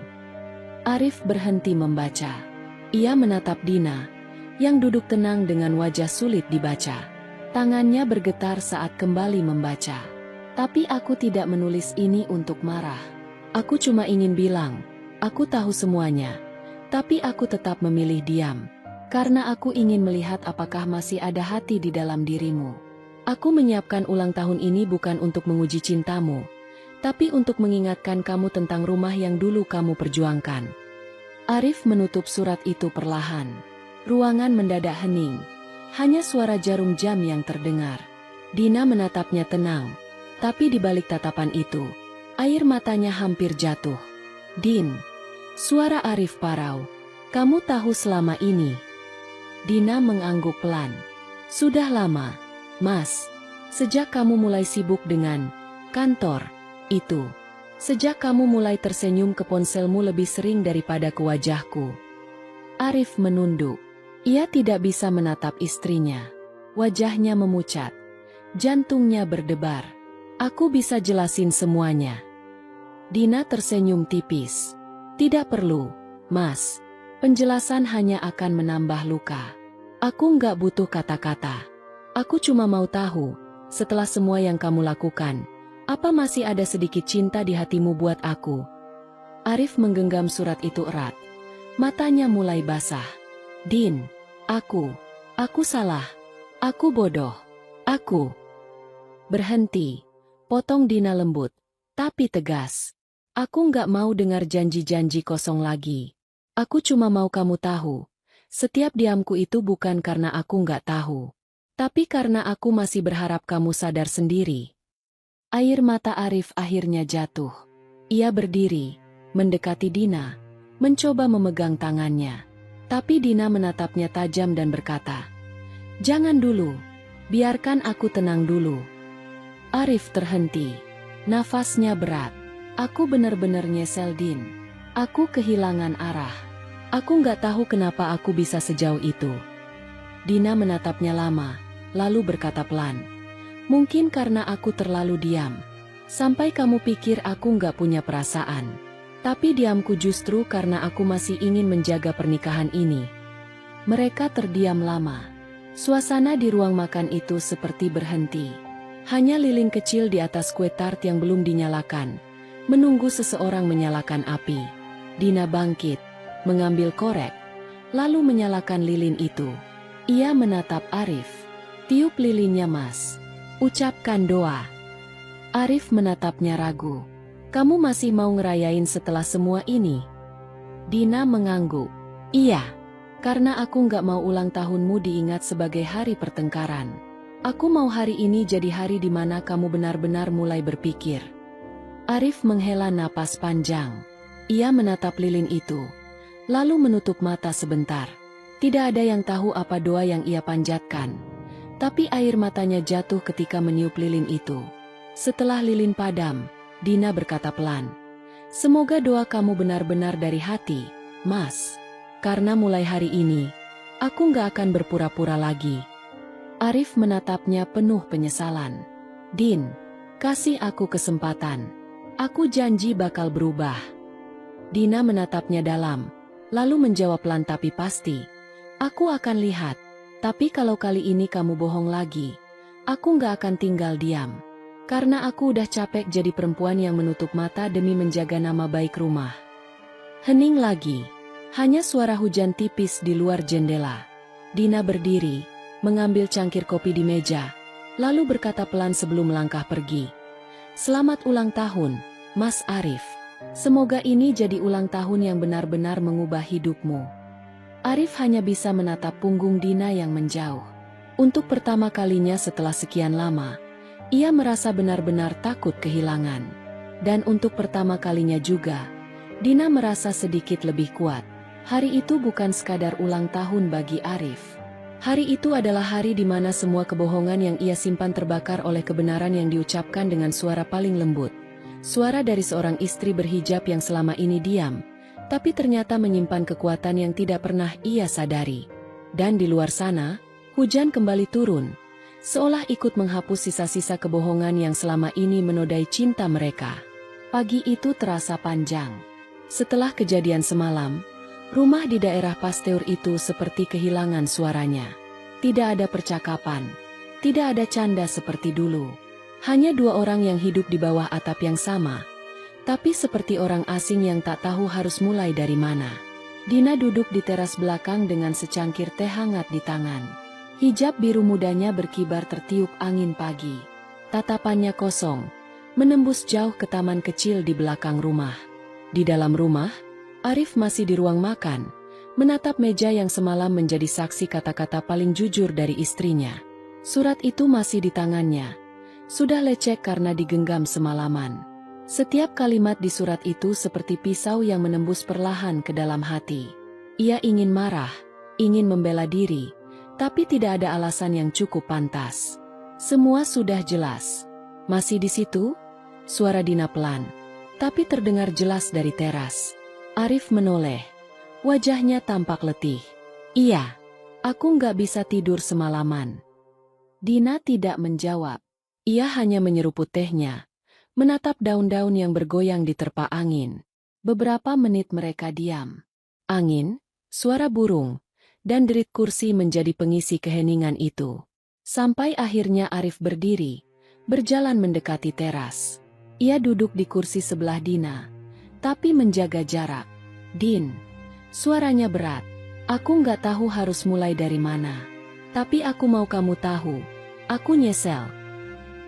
Arif berhenti membaca. Ia menatap Dina, yang duduk tenang dengan wajah sulit dibaca. Tangannya bergetar saat kembali membaca. "Tapi aku tidak menulis ini untuk marah. Aku cuma ingin bilang, aku tahu semuanya. Tapi aku tetap memilih diam. Karena aku ingin melihat apakah masih ada hati di dalam dirimu. Aku menyiapkan ulang tahun ini bukan untuk menguji cintamu, tapi untuk mengingatkan kamu tentang rumah yang dulu kamu perjuangkan." Arif menutup surat itu perlahan. Ruangan mendadak hening. Hanya suara jarum jam yang terdengar. Dina menatapnya tenang. Tapi di balik tatapan itu, air matanya hampir jatuh. "Din," suara Arif parau, "kamu tahu selama ini." Dina mengangguk pelan. "Sudah lama, Mas. Sejak kamu mulai sibuk dengan kantor itu. Sejak kamu mulai tersenyum ke ponselmu lebih sering daripada ke wajahku." Arif menunduk. Ia tidak bisa menatap istrinya. Wajahnya memucat. Jantungnya berdebar. "Aku bisa jelasin semuanya." Dina tersenyum tipis. "Tidak perlu, Mas. Penjelasan hanya akan menambah luka. Aku nggak butuh kata-kata. Aku cuma mau tahu, setelah semua yang kamu lakukan, apa masih ada sedikit cinta di hatimu buat aku?" Arif menggenggam surat itu erat. Matanya mulai basah. "Din, aku salah. Aku bodoh. Aku..." "Berhenti," potong Dina lembut, tapi tegas. "Aku nggak mau dengar janji-janji kosong lagi. Aku cuma mau kamu tahu, setiap diamku itu bukan karena aku nggak tahu, tapi karena aku masih berharap kamu sadar sendiri." Air mata Arif akhirnya jatuh. Ia berdiri, mendekati Dina, mencoba memegang tangannya. Tapi Dina menatapnya tajam dan berkata, "Jangan dulu, biarkan aku tenang dulu." Arif terhenti. Nafasnya berat. "Aku benar-benar nyesel, Din. Aku kehilangan arah. Aku nggak tahu kenapa aku bisa sejauh itu." Dina menatapnya lama, lalu berkata pelan, "Mungkin karena aku terlalu diam. Sampai kamu pikir aku nggak punya perasaan. Tapi diamku justru karena aku masih ingin menjaga pernikahan ini." Mereka terdiam lama. Suasana di ruang makan itu seperti berhenti. Hanya lilin kecil di atas kue tart yang belum dinyalakan, menunggu seseorang menyalakan api. Dina bangkit, mengambil korek, lalu menyalakan lilin itu. Ia menatap Arif. "Tiup lilinnya, Mas. Ucapkan doa." Arif menatapnya ragu. "Kamu masih mau ngerayain setelah semua ini?" Dina mengangguk. "Iya. Karena aku nggak mau ulang tahunmu diingat sebagai hari pertengkaran. Aku mau hari ini jadi hari di mana kamu benar-benar mulai berpikir." Arif menghela napas panjang. Ia menatap lilin itu, lalu menutup mata sebentar. Tidak ada yang tahu apa doa yang ia panjatkan, tapi air matanya jatuh ketika meniup lilin itu. Setelah lilin padam, Dina berkata pelan, "Semoga doa kamu benar-benar dari hati, Mas. Karena mulai hari ini, aku nggak akan berpura-pura lagi." Arif menatapnya penuh penyesalan. "Din, kasih aku kesempatan. Aku janji bakal berubah." Dina menatapnya dalam, lalu menjawab pelan tapi pasti, "Aku akan lihat. Tapi kalau kali ini kamu bohong lagi, aku nggak akan tinggal diam. Karena aku udah capek jadi perempuan yang menutup mata demi menjaga nama baik rumah." Hening lagi. Hanya suara hujan tipis di luar jendela. Dina berdiri, mengambil cangkir kopi di meja, lalu berkata pelan sebelum melangkah pergi, "Selamat ulang tahun, Mas Arif. Semoga ini jadi ulang tahun yang benar-benar mengubah hidupmu." Arif hanya bisa menatap punggung Dina yang menjauh. Untuk pertama kalinya setelah sekian lama, ia merasa benar-benar takut kehilangan. Dan untuk pertama kalinya juga, Dina merasa sedikit lebih kuat. Hari itu bukan sekadar ulang tahun bagi Arif. Hari itu adalah hari di mana semua kebohongan yang ia simpan terbakar oleh kebenaran yang diucapkan dengan suara paling lembut. Suara dari seorang istri berhijab yang selama ini diam, tapi ternyata menyimpan kekuatan yang tidak pernah ia sadari. Dan di luar sana, hujan kembali turun, seolah ikut menghapus sisa-sisa kebohongan yang selama ini menodai cinta mereka. Pagi itu terasa panjang. Setelah kejadian semalam, rumah di daerah Pasteur itu seperti kehilangan suaranya. Tidak ada percakapan, tidak ada canda seperti dulu. Hanya dua orang yang hidup di bawah atap yang sama, tapi seperti orang asing yang tak tahu harus mulai dari mana. Dina duduk di teras belakang dengan secangkir teh hangat di tangan. Hijab biru mudanya berkibar tertiup angin pagi. Tatapannya kosong, menembus jauh ke taman kecil di belakang rumah. Di dalam rumah, Arif masih di ruang makan, menatap meja yang semalam menjadi saksi kata-kata paling jujur dari istrinya. Surat itu masih di tangannya. Sudah lecek karena digenggam semalaman. Setiap kalimat di surat itu seperti pisau yang menembus perlahan ke dalam hati. Ia ingin marah, ingin membela diri, tapi tidak ada alasan yang cukup pantas. Semua sudah jelas. "Masih di situ?" Suara Dina pelan, tapi terdengar jelas dari teras. Arif menoleh. Wajahnya tampak letih. "Iya, aku nggak bisa tidur semalaman." Dina tidak menjawab. Ia hanya menyeruput tehnya, menatap daun-daun yang bergoyang di terpa angin. Beberapa menit mereka diam. Angin, suara burung, dan derit kursi menjadi pengisi keheningan itu. Sampai akhirnya Arif berdiri, berjalan mendekati teras. Ia duduk di kursi sebelah Dina, tapi menjaga jarak. "Din," suaranya berat, "aku nggak tahu harus mulai dari mana. Tapi aku mau kamu tahu, aku nyesel."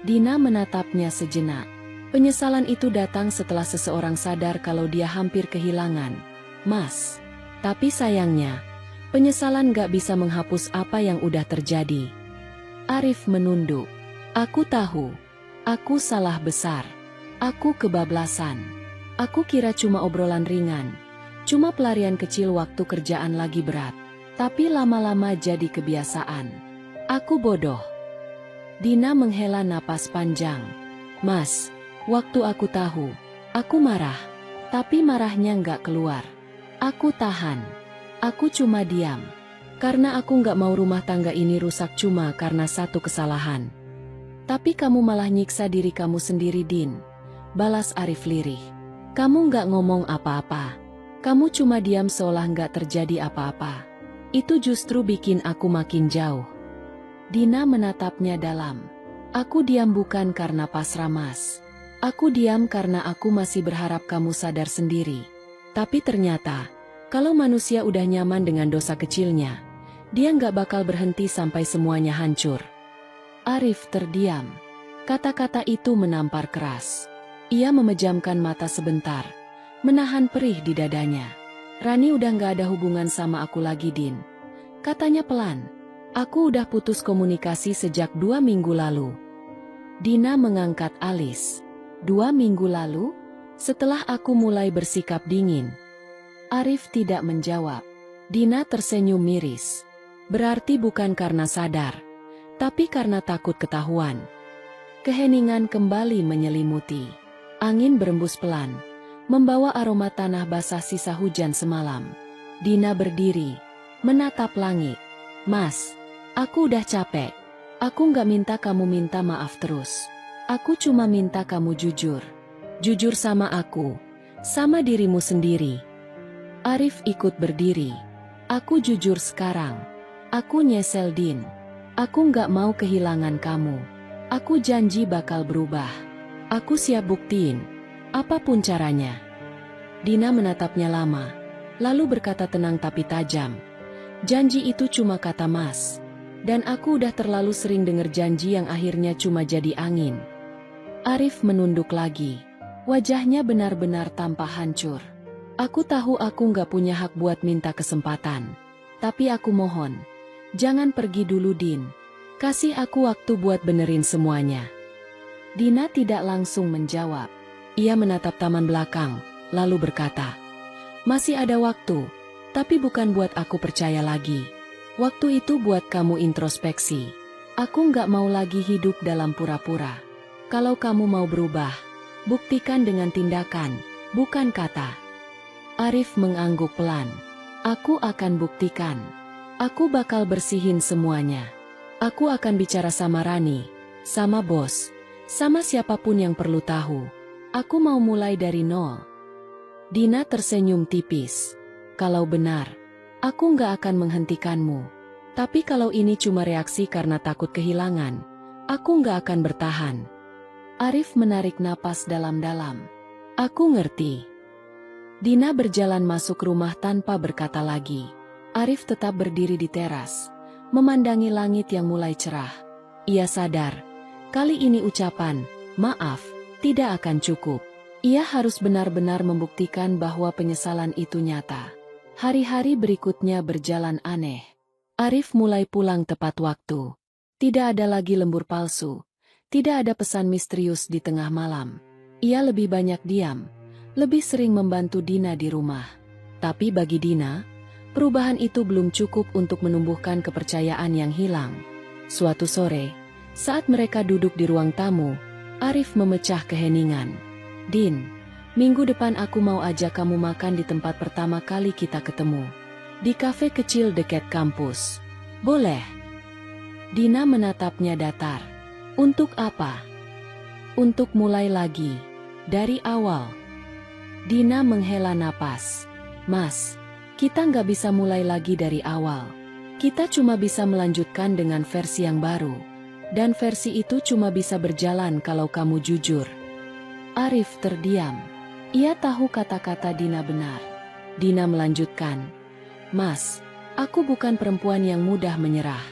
Dina menatapnya sejenak. Penyesalan itu datang setelah seseorang sadar kalau dia hampir kehilangan Mas. Tapi sayangnya, penyesalan gak bisa menghapus apa yang udah terjadi. Arif menunduk. "Aku tahu. Aku salah besar. Aku kebablasan. Aku kira cuma obrolan ringan. Cuma pelarian kecil waktu kerjaan lagi berat. Tapi lama-lama jadi kebiasaan. Aku bodoh." Dina menghela napas panjang. "Mas, waktu aku tahu, aku marah. Tapi marahnya nggak keluar. Aku tahan. Aku cuma diam. Karena aku nggak mau rumah tangga ini rusak cuma karena satu kesalahan." "Tapi kamu malah nyiksa diri kamu sendiri, Din," balas Arif lirih. "Kamu nggak ngomong apa-apa. Kamu cuma diam seolah nggak terjadi apa-apa. Itu justru bikin aku makin jauh." Dina menatapnya dalam. Aku diam bukan karena pasrah, Mas. Aku diam karena aku masih berharap kamu sadar sendiri. Tapi ternyata, kalau manusia udah nyaman dengan dosa kecilnya, dia nggak bakal berhenti sampai semuanya hancur. Arif terdiam. Kata-kata itu menampar keras. Ia memejamkan mata sebentar, menahan perih di dadanya. Rani udah nggak ada hubungan sama aku lagi, Din. Katanya pelan. Aku udah putus komunikasi sejak 2 minggu lalu. Dina mengangkat alis. 2 minggu lalu? Setelah aku mulai bersikap dingin. Arif tidak menjawab. Dina tersenyum miris. Berarti bukan karena sadar, tapi karena takut ketahuan. Keheningan kembali menyelimuti. Angin berembus pelan, membawa aroma tanah basah sisa hujan semalam. Dina berdiri, menatap langit. Mas, aku udah capek. Aku nggak minta kamu minta maaf terus. Aku cuma minta kamu jujur. Jujur sama aku, sama dirimu sendiri. Arif ikut berdiri. Aku jujur sekarang. Aku nyesel, Din. Aku nggak mau kehilangan kamu. Aku janji bakal berubah. Aku siap buktiin, apapun caranya. Dina menatapnya lama, lalu berkata tenang tapi tajam. Janji itu cuma kata Mas. Dan aku udah terlalu sering denger janji yang akhirnya cuma jadi angin. Arif menunduk lagi. Wajahnya benar-benar tampak hancur. Aku tahu aku nggak punya hak buat minta kesempatan. Tapi aku mohon, jangan pergi dulu, Din. Kasih aku waktu buat benerin semuanya. Dina tidak langsung menjawab. Ia menatap taman belakang, lalu berkata, masih ada waktu, tapi bukan buat aku percaya lagi. Waktu itu buat kamu introspeksi. Aku nggak mau lagi hidup dalam pura-pura. Kalau kamu mau berubah, buktikan dengan tindakan, bukan kata. Arif mengangguk pelan. Aku akan buktikan. Aku bakal bersihin semuanya. Aku akan bicara sama Rani, sama bos, sama siapapun yang perlu tahu. Aku mau mulai dari nol. Dina tersenyum tipis. Kalau benar, aku nggak akan menghentikanmu. Tapi kalau ini cuma reaksi karena takut kehilangan, aku nggak akan bertahan. Arif menarik napas dalam-dalam. Aku ngerti. Dina berjalan masuk rumah tanpa berkata lagi. Arif tetap berdiri di teras, memandangi langit yang mulai cerah. Ia sadar, kali ini ucapan, maaf, tidak akan cukup. Ia harus benar-benar membuktikan bahwa penyesalan itu nyata. Hari-hari berikutnya berjalan aneh. Arif mulai pulang tepat waktu. Tidak ada lagi lembur palsu. Tidak ada pesan misterius di tengah malam. Ia lebih banyak diam, lebih sering membantu Dina di rumah. Tapi bagi Dina, perubahan itu belum cukup untuk menumbuhkan kepercayaan yang hilang. Suatu sore, saat mereka duduk di ruang tamu, Arif memecah keheningan. Din, minggu depan aku mau ajak kamu makan di tempat pertama kali kita ketemu. Di kafe kecil dekat kampus. Boleh? Dina menatapnya datar. Untuk apa? Untuk mulai lagi. Dari awal. Dina menghela napas. Mas, kita nggak bisa mulai lagi dari awal. Kita cuma bisa melanjutkan dengan versi yang baru. Dan versi itu cuma bisa berjalan kalau kamu jujur. Arif terdiam. Ia tahu kata-kata Dina benar. Dina melanjutkan. Mas, aku bukan perempuan yang mudah menyerah.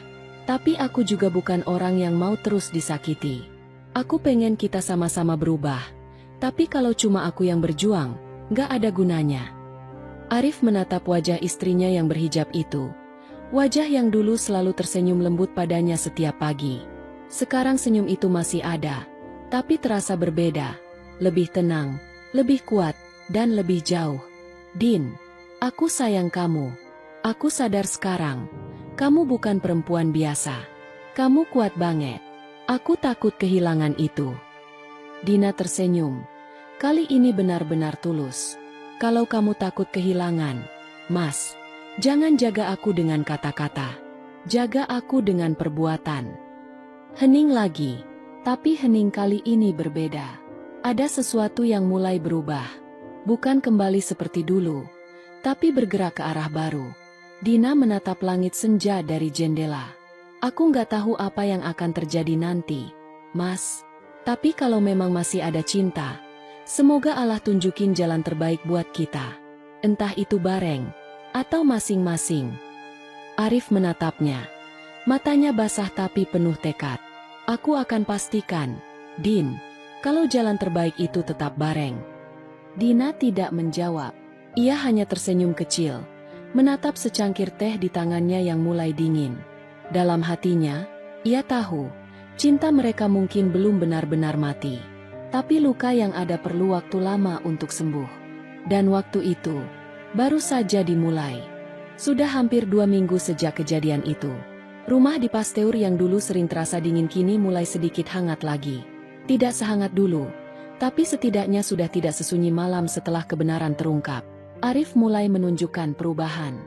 Tapi aku juga bukan orang yang mau terus disakiti. Aku pengen kita sama-sama berubah. Tapi kalau cuma aku yang berjuang, nggak ada gunanya. Arif menatap wajah istrinya yang berhijab itu. Wajah yang dulu selalu tersenyum lembut padanya setiap pagi. Sekarang senyum itu masih ada, tapi terasa berbeda. Lebih tenang, lebih kuat, dan lebih jauh. Din, aku sayang kamu. Aku sadar sekarang, kamu bukan perempuan biasa. Kamu kuat banget. Aku takut kehilangan itu. Dina tersenyum. Kali ini benar-benar tulus. Kalau kamu takut kehilangan, Mas, jangan jaga aku dengan kata-kata. Jaga aku dengan perbuatan. Hening lagi, tapi hening kali ini berbeda. Ada sesuatu yang mulai berubah. Bukan kembali seperti dulu, tapi bergerak ke arah baru. Dina menatap langit senja dari jendela. Aku nggak tahu apa yang akan terjadi nanti. Mas. Tapi kalau memang masih ada cinta, semoga Allah tunjukin jalan terbaik buat kita. Entah itu bareng, atau masing-masing. Arif menatapnya. Matanya basah tapi penuh tekad. Aku akan pastikan, Din, kalau jalan terbaik itu tetap bareng. Dina tidak menjawab. Ia hanya tersenyum kecil, menatap secangkir teh di tangannya yang mulai dingin. Dalam hatinya, ia tahu, cinta mereka mungkin belum benar-benar mati. Tapi luka yang ada perlu waktu lama untuk sembuh. Dan waktu itu, baru saja dimulai. Sudah hampir 2 minggu sejak kejadian itu. Rumah di Pasteur yang dulu sering terasa dingin kini mulai sedikit hangat lagi. Tidak sehangat dulu, tapi setidaknya sudah tidak sesunyi malam setelah kebenaran terungkap. Arif mulai menunjukkan perubahan.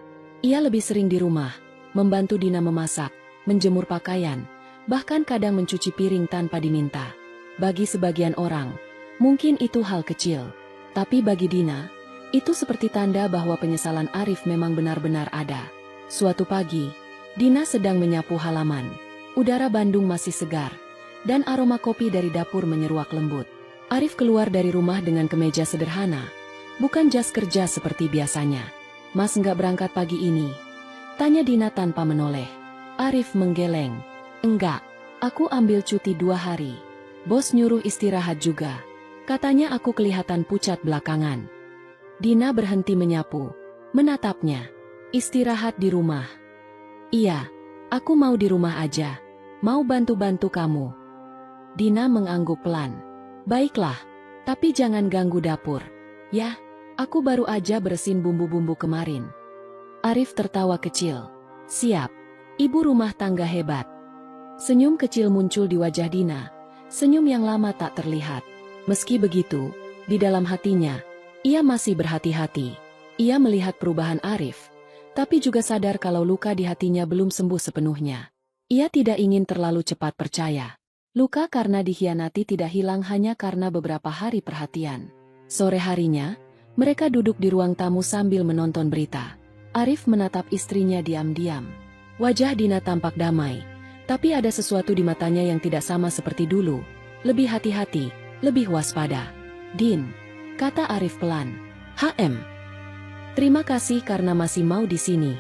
Ia lebih sering di rumah, membantu Dina memasak, menjemur pakaian, bahkan kadang mencuci piring tanpa diminta. Bagi sebagian orang, mungkin itu hal kecil. Tapi bagi Dina, itu seperti tanda bahwa penyesalan Arif memang benar-benar ada. Suatu pagi, Dina sedang menyapu halaman. Udara Bandung masih segar, dan aroma kopi dari dapur menyeruak lembut. Arif keluar dari rumah dengan kemeja sederhana, bukan jas kerja seperti biasanya. Mas nggak berangkat pagi ini? Tanya Dina tanpa menoleh. Arif menggeleng. Enggak, aku ambil cuti 2 hari. Bos nyuruh istirahat juga. Katanya aku kelihatan pucat belakangan. Dina berhenti menyapu, menatapnya. Istirahat di rumah. Iya, aku mau di rumah aja. Mau bantu-bantu kamu. Dina mengangguk pelan. Baiklah, tapi jangan ganggu dapur. Ya, aku baru aja bersihin bumbu-bumbu kemarin. Arif tertawa kecil. Siap, ibu rumah tangga hebat. Senyum kecil muncul di wajah Dina. Senyum yang lama tak terlihat. Meski begitu, di dalam hatinya, ia masih berhati-hati. Ia melihat perubahan Arif, tapi juga sadar kalau luka di hatinya belum sembuh sepenuhnya. Ia tidak ingin terlalu cepat percaya. Luka karena dikhianati tidak hilang hanya karena beberapa hari perhatian. Sore harinya, mereka duduk di ruang tamu sambil menonton berita. Arif menatap istrinya diam-diam. Wajah Dina tampak damai, tapi ada sesuatu di matanya yang tidak sama seperti dulu. Lebih hati-hati, lebih waspada. Din, kata Arif pelan. Terima kasih karena masih mau di sini.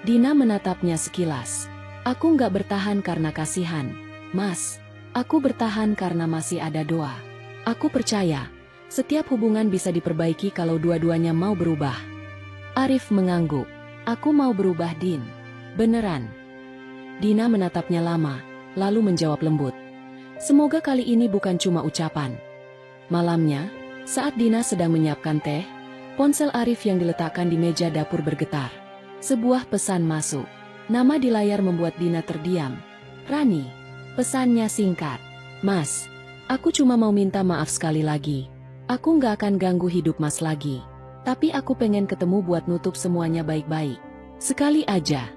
Dina menatapnya sekilas. Aku nggak bertahan karena kasihan, Mas. Aku bertahan karena masih ada doa. Aku percaya, setiap hubungan bisa diperbaiki kalau dua-duanya mau berubah. Arif mengangguk. Aku mau berubah, Din. Beneran? Dina menatapnya lama, lalu menjawab lembut. Semoga kali ini bukan cuma ucapan. Malamnya, saat Dina sedang menyiapkan teh, ponsel Arif yang diletakkan di meja dapur bergetar. Sebuah pesan masuk. Nama di layar membuat Dina terdiam. Rani. Pesannya singkat. Mas, aku cuma mau minta maaf sekali lagi. Aku nggak akan ganggu hidup Mas lagi. Tapi aku pengen ketemu buat nutup semuanya baik-baik. Sekali aja.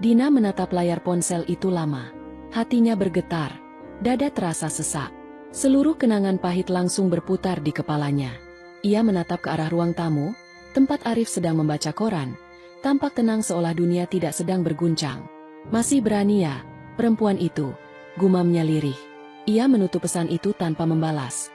Dina menatap layar ponsel itu lama. Hatinya bergetar. Dada terasa sesak. Seluruh kenangan pahit langsung berputar di kepalanya. Ia menatap ke arah ruang tamu, tempat Arif sedang membaca koran. Tampak tenang seolah dunia tidak sedang berguncang. Masih berani ya, perempuan itu, gumamnya lirih. Ia menutup pesan itu tanpa membalas.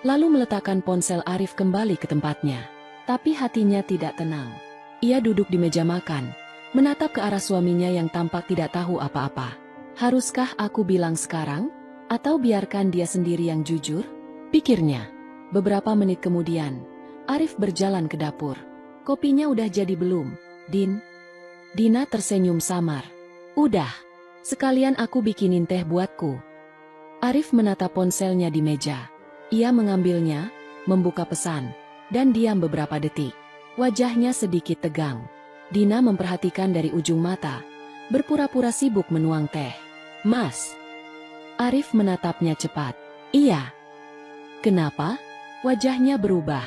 Lalu meletakkan ponsel Arif kembali ke tempatnya. Tapi hatinya tidak tenang. Ia duduk di meja makan, menatap ke arah suaminya yang tampak tidak tahu apa-apa. Haruskah aku bilang sekarang? Atau biarkan dia sendiri yang jujur? Pikirnya. Beberapa menit kemudian, Arif berjalan ke dapur. Kopinya udah jadi belum, Din? Dina tersenyum samar. Udah. Sekalian aku bikinin teh buatku. Arif menatap ponselnya di meja. Ia mengambilnya, membuka pesan, dan diam beberapa detik. Wajahnya sedikit tegang. Dina memperhatikan dari ujung mata, berpura-pura sibuk menuang teh. Mas. Arif menatapnya cepat. Iya. Kenapa? Wajahnya berubah.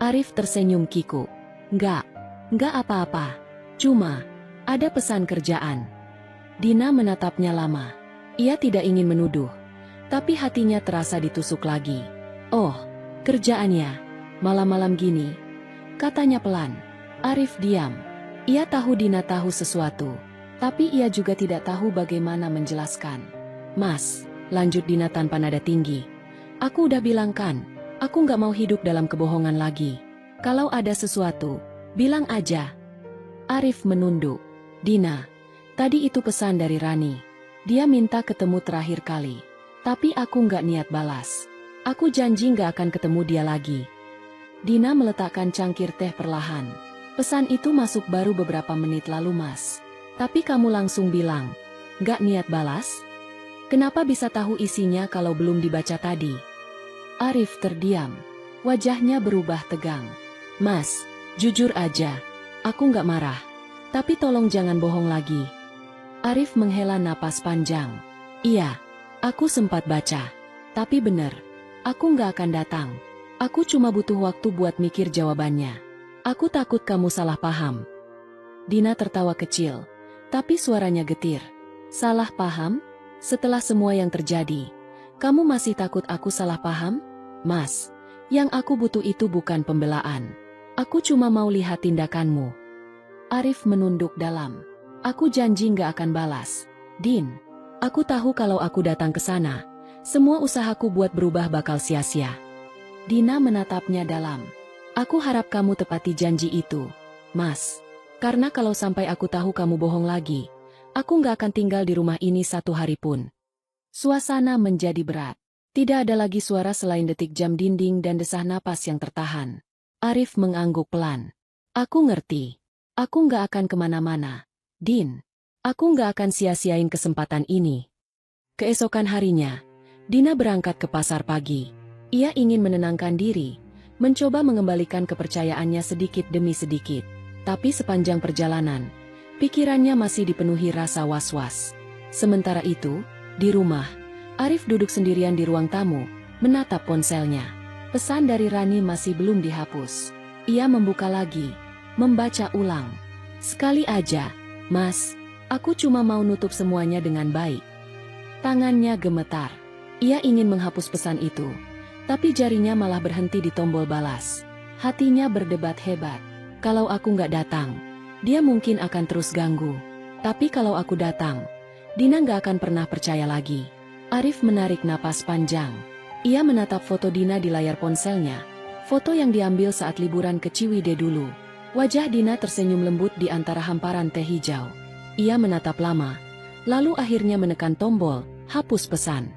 Arif tersenyum kiku. Enggak apa-apa. Cuma, ada pesan kerjaan. Dina menatapnya lama. Ia tidak ingin menuduh, tapi hatinya terasa ditusuk lagi. Oh, kerjaannya. Malam-malam gini. Katanya pelan. Arif diam. Ia tahu Dina tahu sesuatu, tapi ia juga tidak tahu bagaimana menjelaskan. Mas, lanjut Dina tanpa nada tinggi. Aku udah bilang kan, aku nggak mau hidup dalam kebohongan lagi. Kalau ada sesuatu, bilang aja. Arif menunduk. Dina, tadi itu pesan dari Rani. Dia minta ketemu terakhir kali. Tapi aku nggak niat balas. Aku janji nggak akan ketemu dia lagi. Dina meletakkan cangkir teh perlahan. Pesan itu masuk baru beberapa menit lalu, Mas. Tapi kamu langsung bilang, nggak niat balas? Kenapa bisa tahu isinya kalau belum dibaca tadi? Arif terdiam. Wajahnya berubah tegang. Mas, jujur aja. Aku nggak marah. Tapi tolong jangan bohong lagi. Arif menghela napas panjang. Iya, aku sempat baca. Tapi bener, aku nggak akan datang. Aku cuma butuh waktu buat mikir jawabannya. Aku takut kamu salah paham. Dina tertawa kecil, tapi suaranya getir. Salah paham? Setelah semua yang terjadi, kamu masih takut aku salah paham? Mas, yang aku butuh itu bukan pembelaan. Aku cuma mau lihat tindakanmu. Arif menunduk dalam. Aku janji nggak akan balas. Din, aku tahu kalau aku datang ke sana, semua usahaku buat berubah bakal sia-sia. Dina menatapnya dalam. Aku harap kamu tepati janji itu, Mas. Karena kalau sampai aku tahu kamu bohong lagi, aku nggak akan tinggal di rumah ini satu hari pun. Suasana menjadi berat. Tidak ada lagi suara selain detik jam dinding dan desah napas yang tertahan. Arif mengangguk pelan. Aku ngerti. Aku nggak akan kemana-mana. Din, aku nggak akan sia-siain kesempatan ini. Keesokan harinya, Dina berangkat ke pasar pagi. Ia ingin menenangkan diri, mencoba mengembalikan kepercayaannya sedikit demi sedikit. Tapi sepanjang perjalanan, pikirannya masih dipenuhi rasa was-was. Sementara itu, di rumah, Arif duduk sendirian di ruang tamu, menatap ponselnya. Pesan dari Rani masih belum dihapus. Ia membuka lagi, membaca ulang. Sekali aja, Mas, aku cuma mau nutup semuanya dengan baik. Tangannya gemetar. Ia ingin menghapus pesan itu. Tapi jarinya malah berhenti di tombol balas. Hatinya berdebat hebat. Kalau aku nggak datang, dia mungkin akan terus ganggu. Tapi kalau aku datang, Dina nggak akan pernah percaya lagi. Arif menarik napas panjang. Ia menatap foto Dina di layar ponselnya. Foto yang diambil saat liburan ke Ciwidey dulu. Wajah Dina tersenyum lembut di antara hamparan teh hijau. Ia menatap lama, lalu akhirnya menekan tombol, hapus pesan.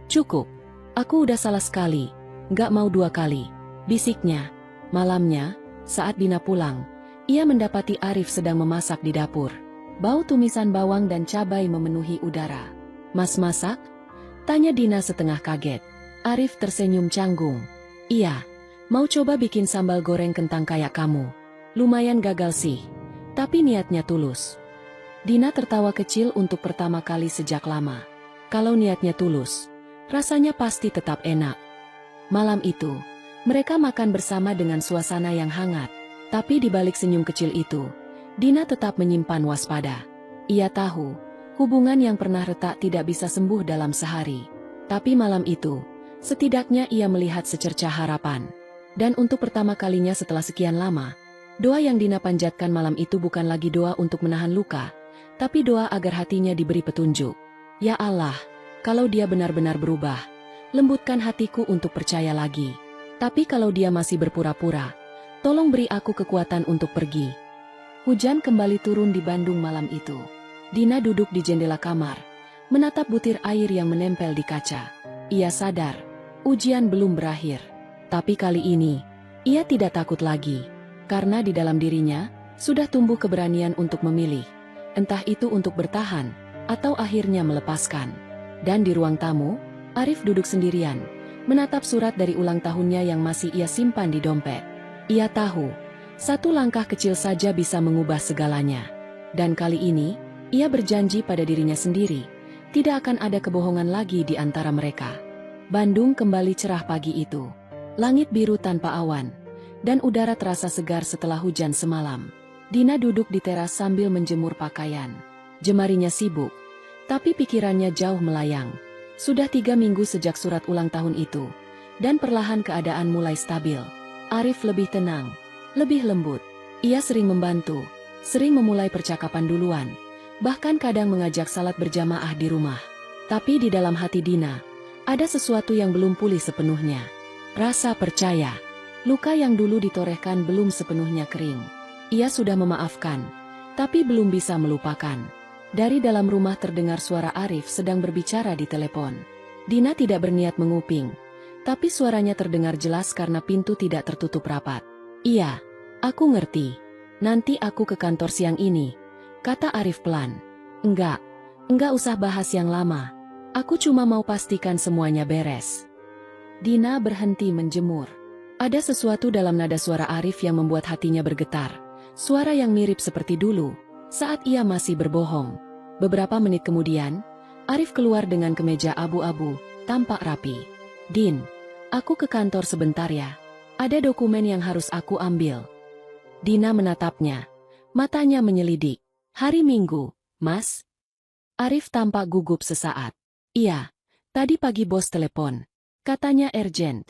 Cukup. Aku udah salah sekali, nggak mau dua kali, bisiknya. Malamnya, saat Dina pulang, ia mendapati Arif sedang memasak di dapur. Bau tumisan bawang dan cabai memenuhi udara. Mas masak? Tanya Dina setengah kaget. Arif tersenyum canggung. Iya, mau coba bikin sambal goreng kentang kayak kamu. Lumayan gagal sih, tapi niatnya tulus. Dina tertawa kecil untuk pertama kali sejak lama. Kalau niatnya tulus, rasanya pasti tetap enak. Malam itu, mereka makan bersama dengan suasana yang hangat. Tapi di balik senyum kecil itu, Dina tetap menyimpan waspada. Ia tahu, hubungan yang pernah retak tidak bisa sembuh dalam sehari. Tapi malam itu, setidaknya ia melihat secercah harapan. Dan untuk pertama kalinya setelah sekian lama, doa yang Dina panjatkan malam itu bukan lagi doa untuk menahan luka, tapi doa agar hatinya diberi petunjuk. Ya Allah, kalau dia benar-benar berubah, lembutkan hatiku untuk percaya lagi. Tapi kalau dia masih berpura-pura, tolong beri aku kekuatan untuk pergi. Hujan kembali turun di Bandung malam itu. Dina duduk di jendela kamar, menatap butir air yang menempel di kaca. Ia sadar, ujian belum berakhir. Tapi kali ini, ia tidak takut lagi. Karena di dalam dirinya, sudah tumbuh keberanian untuk memilih. Entah itu untuk bertahan, atau akhirnya melepaskan. Dan di ruang tamu, Arif duduk sendirian, menatap surat dari ulang tahunnya yang masih ia simpan di dompet. Ia tahu, satu langkah kecil saja bisa mengubah segalanya. Dan kali ini, ia berjanji pada dirinya sendiri, tidak akan ada kebohongan lagi di antara mereka. Bandung kembali cerah pagi itu. Langit biru tanpa awan, dan udara terasa segar setelah hujan semalam. Dina duduk di teras sambil menjemur pakaian. Jemarinya sibuk, tapi pikirannya jauh melayang. Sudah 3 minggu sejak surat ulang tahun itu, dan perlahan keadaan mulai stabil. Arif lebih tenang, lebih lembut. Ia sering membantu, sering memulai percakapan duluan, bahkan kadang mengajak salat berjamaah di rumah. Tapi di dalam hati Dina, ada sesuatu yang belum pulih sepenuhnya. Rasa percaya. Luka yang dulu ditorehkan belum sepenuhnya kering. Ia sudah memaafkan, tapi belum bisa melupakan. Dari dalam rumah terdengar suara Arif sedang berbicara di telepon. Dina tidak berniat menguping, tapi suaranya terdengar jelas karena pintu tidak tertutup rapat. "Iya, aku ngerti. Nanti aku ke kantor siang ini," kata Arif pelan. Enggak usah bahas yang lama. Aku cuma mau pastikan semuanya beres." Dina berhenti menjemur. Ada sesuatu dalam nada suara Arif yang membuat hatinya bergetar. Suara yang mirip seperti dulu, saat ia masih berbohong. Beberapa menit kemudian, Arif keluar dengan kemeja abu-abu, tampak rapi. "Din, aku ke kantor sebentar ya. Ada dokumen yang harus aku ambil." Dina menatapnya. Matanya menyelidik. "Hari Minggu, Mas?" Arif tampak gugup sesaat. "Iya, tadi pagi bos telepon. Katanya urgent."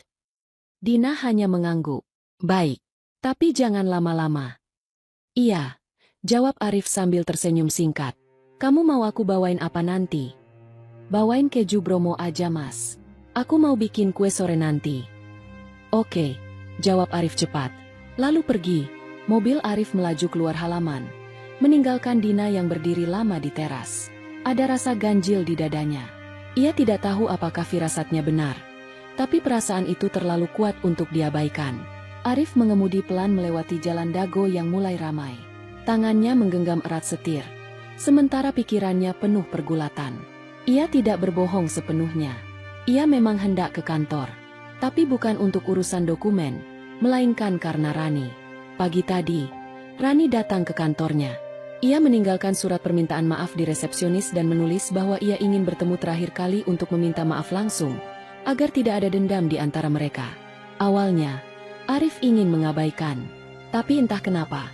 Dina hanya mengangguk. "Baik, tapi jangan lama-lama." "Iya," jawab Arif sambil tersenyum singkat. "Kamu mau aku bawain apa nanti?" "Bawain keju Bromo aja, Mas. Aku mau bikin kue sore nanti." "Oke," jawab Arif cepat. Lalu pergi. Mobil Arif melaju keluar halaman, meninggalkan Dina yang berdiri lama di teras. Ada rasa ganjil di dadanya. Ia tidak tahu apakah firasatnya benar, tapi perasaan itu terlalu kuat untuk diabaikan. Arif mengemudi pelan melewati jalan Dago yang mulai ramai. Tangannya menggenggam erat setir, sementara pikirannya penuh pergulatan. Ia tidak berbohong sepenuhnya. Ia memang hendak ke kantor, tapi bukan untuk urusan dokumen, melainkan karena Rani. Pagi tadi, Rani datang ke kantornya. Ia meninggalkan surat permintaan maaf di resepsionis dan menulis bahwa ia ingin bertemu terakhir kali untuk meminta maaf langsung, agar tidak ada dendam di antara mereka. Awalnya, Arif ingin mengabaikan, tapi entah kenapa,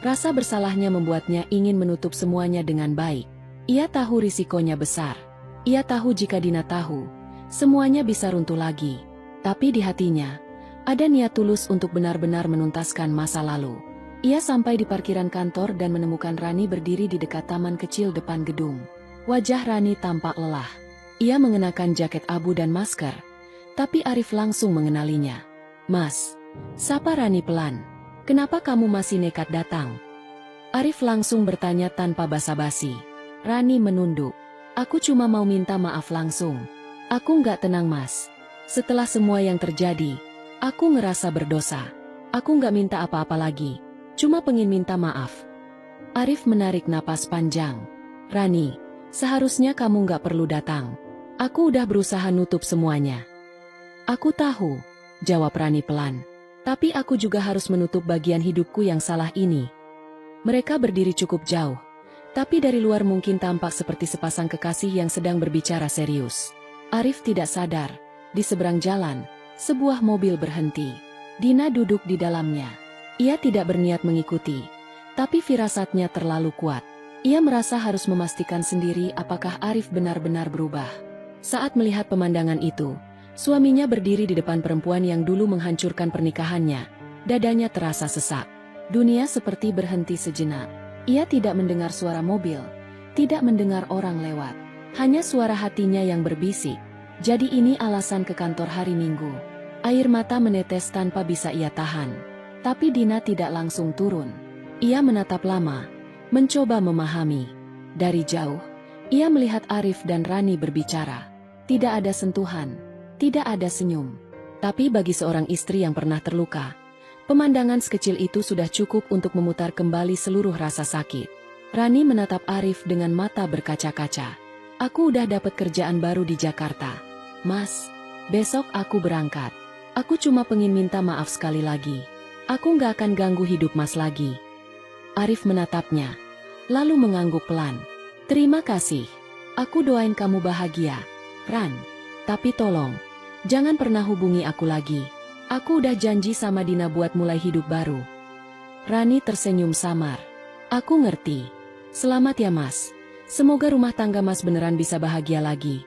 rasa bersalahnya membuatnya ingin menutup semuanya dengan baik. Ia tahu risikonya besar. Ia tahu jika Dina tahu, semuanya bisa runtuh lagi. Tapi di hatinya, ada niat tulus untuk benar-benar menuntaskan masa lalu. Ia sampai di parkiran kantor dan menemukan Rani berdiri di dekat taman kecil depan gedung. Wajah Rani tampak lelah. Ia mengenakan jaket abu dan masker, tapi Arif langsung mengenalinya. "Mas," sapa Rani pelan. "Kenapa kamu masih nekat datang?" Arif langsung bertanya tanpa basa-basi. Rani menunduk. "Aku cuma mau minta maaf langsung. Aku nggak tenang, Mas. Setelah semua yang terjadi, aku ngerasa berdosa. Aku nggak minta apa-apa lagi. Cuma pengen minta maaf." Arif menarik napas panjang. "Rani, seharusnya kamu nggak perlu datang. Aku udah berusaha nutup semuanya." "Aku tahu," jawab Rani pelan. "Tapi aku juga harus menutup bagian hidupku yang salah ini." Mereka berdiri cukup jauh, tapi dari luar mungkin tampak seperti sepasang kekasih yang sedang berbicara serius. Arif tidak sadar, di seberang jalan, sebuah mobil berhenti. Dina duduk di dalamnya. Ia tidak berniat mengikuti, tapi firasatnya terlalu kuat. Ia merasa harus memastikan sendiri apakah Arif benar-benar berubah. Saat melihat pemandangan itu, suaminya berdiri di depan perempuan yang dulu menghancurkan pernikahannya. Dadanya terasa sesak. Dunia seperti berhenti sejenak. Ia tidak mendengar suara mobil, tidak mendengar orang lewat. Hanya suara hatinya yang berbisik. Jadi ini alasan ke kantor hari Minggu. Air mata menetes tanpa bisa ia tahan. Tapi Dina tidak langsung turun. Ia menatap lama, mencoba memahami. Dari jauh, ia melihat Arif dan Rani berbicara. Tidak ada sentuhan, tidak ada senyum. Tapi bagi seorang istri yang pernah terluka, pemandangan sekecil itu sudah cukup untuk memutar kembali seluruh rasa sakit. Rani menatap Arif dengan mata berkaca-kaca. "Aku udah dapat kerjaan baru di Jakarta. Mas, besok aku berangkat. Aku cuma pengen minta maaf sekali lagi. Aku nggak akan ganggu hidup Mas lagi." Arif menatapnya, lalu mengangguk pelan. "Terima kasih. Aku doain kamu bahagia, Ran. Tapi tolong, jangan pernah hubungi aku lagi. Aku udah janji sama Dina buat mulai hidup baru." Rani tersenyum samar. "Aku ngerti. Selamat ya Mas. Semoga rumah tangga Mas beneran bisa bahagia lagi."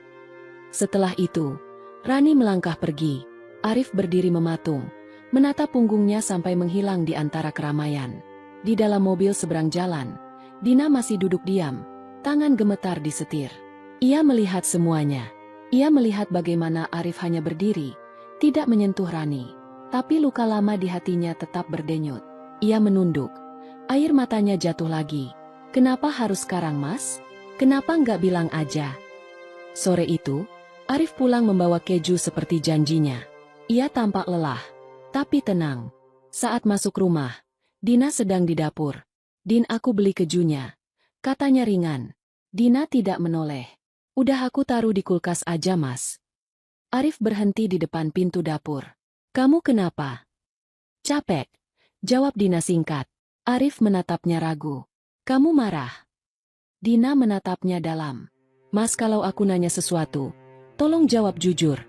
Setelah itu, Rani melangkah pergi. Arif berdiri mematung, menatap punggungnya sampai menghilang di antara keramaian. Di dalam mobil seberang jalan, Dina masih duduk diam, tangan gemetar di setir. Ia melihat semuanya. Ia melihat bagaimana Arif hanya berdiri, tidak menyentuh Rani. Tapi luka lama di hatinya tetap berdenyut. Ia menunduk. Air matanya jatuh lagi. Kenapa harus sekarang, Mas? Kenapa nggak bilang aja? Sore itu, Arif pulang membawa keju seperti janjinya. Ia tampak lelah, tapi tenang. Saat masuk rumah, Dina sedang di dapur. Din, aku beli kejunya. Katanya ringan. Dina tidak menoleh. Udah aku taruh di kulkas aja, Mas. Arif berhenti di depan pintu dapur. Kamu kenapa? Capek. Jawab Dina singkat. Arif menatapnya ragu. Kamu marah? Dina menatapnya dalam. Mas, kalau aku nanya sesuatu, tolong jawab jujur.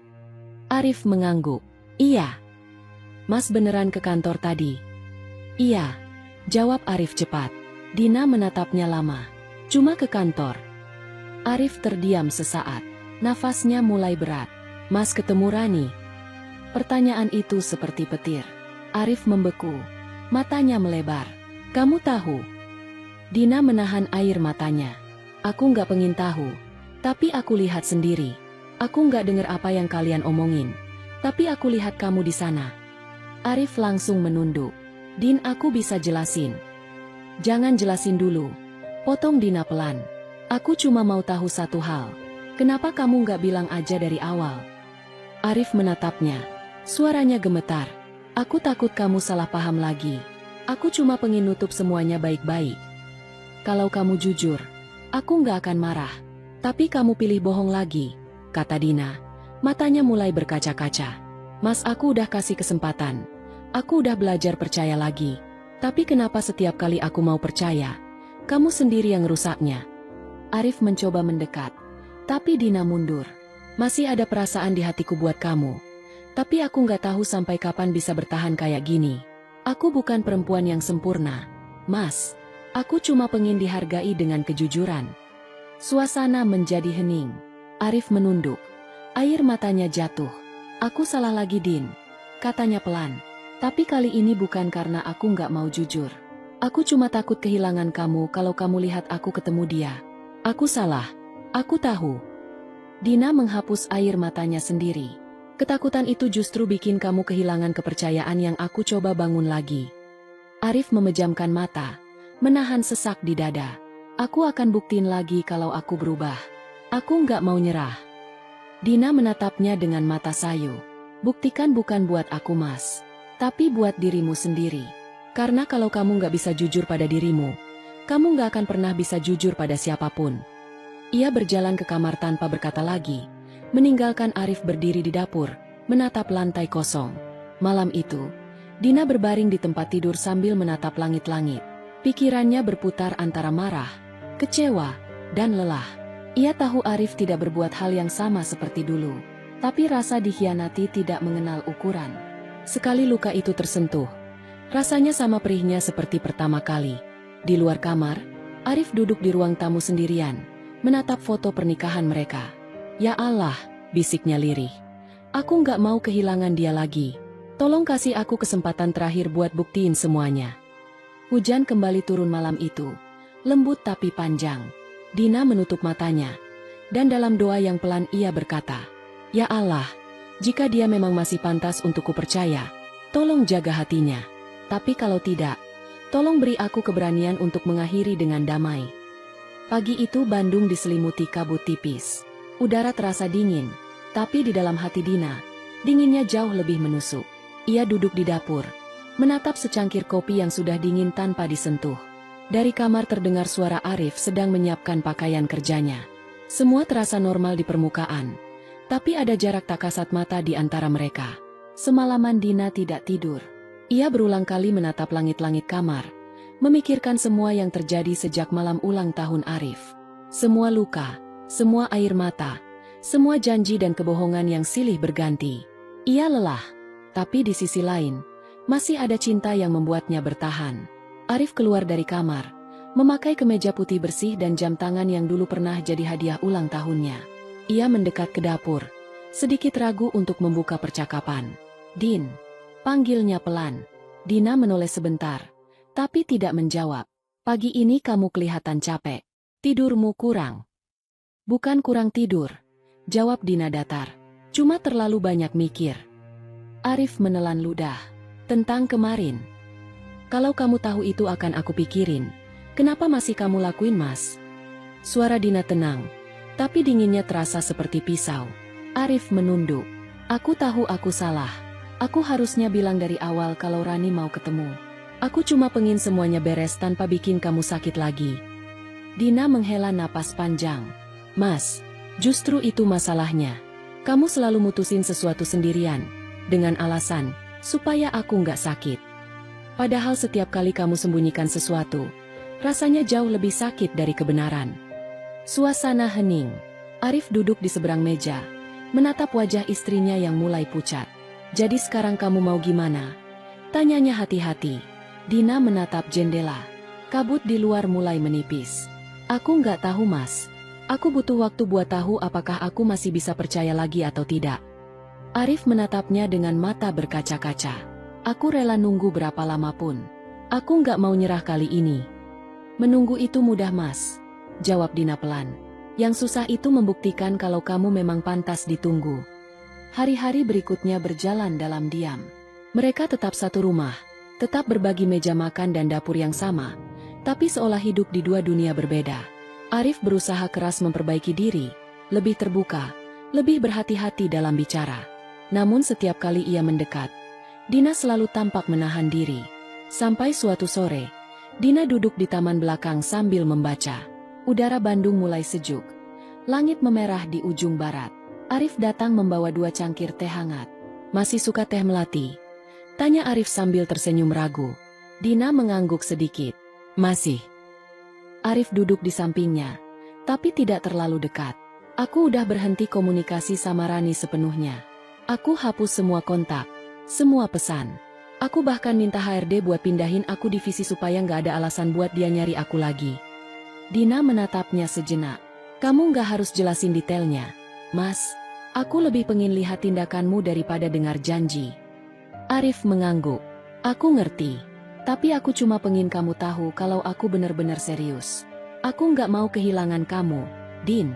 Arif mengangguk. Iya. Mas beneran ke kantor tadi? Iya. Jawab Arif cepat. Dina menatapnya lama. Cuma ke kantor. Arif terdiam sesaat. Nafasnya mulai berat. Mas ketemu Rani? Pertanyaan itu seperti petir. Arif membeku. Matanya melebar. Kamu tahu? Dina menahan air matanya. Aku nggak pengen tahu. Tapi aku lihat sendiri. Aku nggak dengar apa yang kalian omongin. Tapi aku lihat kamu di sana. Arif langsung menunduk. Din, aku bisa jelasin. Jangan jelasin dulu. Potong Dina pelan. Aku cuma mau tahu satu hal. Kenapa kamu nggak bilang aja dari awal? Arif menatapnya. Suaranya gemetar. Aku takut kamu salah paham lagi. Aku cuma pengen nutup semuanya baik-baik. Kalau kamu jujur, aku nggak akan marah. Tapi kamu pilih bohong lagi, kata Dina. Matanya mulai berkaca-kaca. Mas, aku udah kasih kesempatan. Aku udah belajar percaya lagi. Tapi kenapa setiap kali aku mau percaya, kamu sendiri yang rusaknya? Arif mencoba mendekat. Tapi Dina mundur. Masih ada perasaan di hatiku buat kamu. Tapi aku nggak tahu sampai kapan bisa bertahan kayak gini. Aku bukan perempuan yang sempurna, Mas. Aku cuma pengen dihargai dengan kejujuran. Suasana menjadi hening. Arif menunduk. Air matanya jatuh. Aku salah lagi, Din. Katanya pelan. Tapi kali ini bukan karena aku nggak mau jujur. Aku cuma takut kehilangan kamu kalau kamu lihat aku ketemu dia. Aku salah. Aku tahu. Dina menghapus air matanya sendiri. Ketakutan itu justru bikin kamu kehilangan kepercayaan yang aku coba bangun lagi. Arif memejamkan mata. Menahan sesak di dada. Aku akan buktiin lagi kalau aku berubah. Aku nggak mau nyerah. Dina menatapnya dengan mata sayu. Buktikan bukan buat aku, Mas. Tapi buat dirimu sendiri. Karena kalau kamu nggak bisa jujur pada dirimu, kamu nggak akan pernah bisa jujur pada siapapun. Ia berjalan ke kamar tanpa berkata lagi. Meninggalkan Arif berdiri di dapur, menatap lantai kosong. Malam itu, Dina berbaring di tempat tidur sambil menatap langit-langit. Pikirannya berputar antara marah, kecewa, dan lelah. Ia tahu Arif tidak berbuat hal yang sama seperti dulu. Tapi rasa dikhianati tidak mengenal ukuran. Sekali luka itu tersentuh, rasanya sama perihnya seperti pertama kali. Di luar kamar, Arif duduk di ruang tamu sendirian, menatap foto pernikahan mereka. Ya Allah, bisiknya lirih. Aku nggak mau kehilangan dia lagi. Tolong kasih aku kesempatan terakhir buat buktiin semuanya. Hujan kembali turun malam itu. Lembut tapi panjang. Dina menutup matanya. Dan dalam doa yang pelan ia berkata, Ya Allah, jika dia memang masih pantas untuk kupercaya, tolong jaga hatinya. Tapi kalau tidak, tolong beri aku keberanian untuk mengakhiri dengan damai. Pagi itu Bandung diselimuti kabut tipis. Udara terasa dingin, tapi di dalam hati Dina, dinginnya jauh lebih menusuk. Ia duduk di dapur, menatap secangkir kopi yang sudah dingin tanpa disentuh. Dari kamar terdengar suara Arif sedang menyiapkan pakaian kerjanya. Semua terasa normal di permukaan, tapi ada jarak tak kasat mata di antara mereka. Semalaman Dina tidak tidur. Ia berulang kali menatap langit-langit kamar, memikirkan semua yang terjadi sejak malam ulang tahun Arif. Semua luka, semua air mata, semua janji dan kebohongan yang silih berganti. Ia lelah, tapi di sisi lain, masih ada cinta yang membuatnya bertahan. Arif keluar dari kamar, memakai kemeja putih bersih dan jam tangan yang dulu pernah jadi hadiah ulang tahunnya. Ia mendekat ke dapur, sedikit ragu untuk membuka percakapan. Din, panggilnya pelan. Dina menoleh sebentar, tapi tidak menjawab. Pagi ini kamu kelihatan capek. Tidurmu kurang. Bukan kurang tidur, jawab Dina datar. Cuma terlalu banyak mikir. Arif menelan ludah. Tentang kemarin. Kalau kamu tahu itu akan aku pikirin. Kenapa masih kamu lakuin, Mas? Suara Dina tenang, tapi dinginnya terasa seperti pisau. Arif menunduk. Aku tahu aku salah. Aku harusnya bilang dari awal kalau Rani mau ketemu. Aku cuma pengen semuanya beres tanpa bikin kamu sakit lagi. Dina menghela napas panjang. Mas, justru itu masalahnya. Kamu selalu mutusin sesuatu sendirian, dengan alasan, supaya aku nggak sakit. Padahal setiap kali kamu sembunyikan sesuatu, rasanya jauh lebih sakit dari kebenaran. Suasana hening. Arif duduk di seberang meja, menatap wajah istrinya yang mulai pucat. Jadi sekarang kamu mau gimana? Tanyanya hati-hati. Dina menatap jendela. Kabut di luar mulai menipis. Aku nggak tahu, Mas. Aku butuh waktu buat tahu apakah aku masih bisa percaya lagi atau tidak. Arif menatapnya dengan mata berkaca-kaca. Aku rela nunggu berapa lama pun. Aku nggak mau nyerah kali ini. Menunggu itu mudah, Mas. Jawab Dina pelan. Yang susah itu membuktikan kalau kamu memang pantas ditunggu. Hari-hari berikutnya berjalan dalam diam. Mereka tetap satu rumah, tetap berbagi meja makan dan dapur yang sama, tapi seolah hidup di dua dunia berbeda. Arif berusaha keras memperbaiki diri, lebih terbuka, lebih berhati-hati dalam bicara. Namun setiap kali ia mendekat, Dina selalu tampak menahan diri. Sampai suatu sore, Dina duduk di taman belakang sambil membaca. Udara Bandung mulai sejuk. Langit memerah di ujung barat. Arif datang membawa 2 cangkir teh hangat. Masih suka teh melati? Tanya Arif sambil tersenyum ragu. Dina mengangguk sedikit. Masih. Arif duduk di sampingnya, tapi tidak terlalu dekat. Aku udah berhenti komunikasi sama Rani sepenuhnya. Aku hapus semua kontak, semua pesan. Aku bahkan minta HRD buat pindahin aku divisi supaya nggak ada alasan buat dia nyari aku lagi. Dina menatapnya sejenak. Kamu nggak harus jelasin detailnya, Mas. Aku lebih pengen lihat tindakanmu daripada dengar janji. Arif mengangguk. Aku ngerti. Tapi aku cuma pengen kamu tahu kalau aku benar-benar serius. Aku nggak mau kehilangan kamu, Din.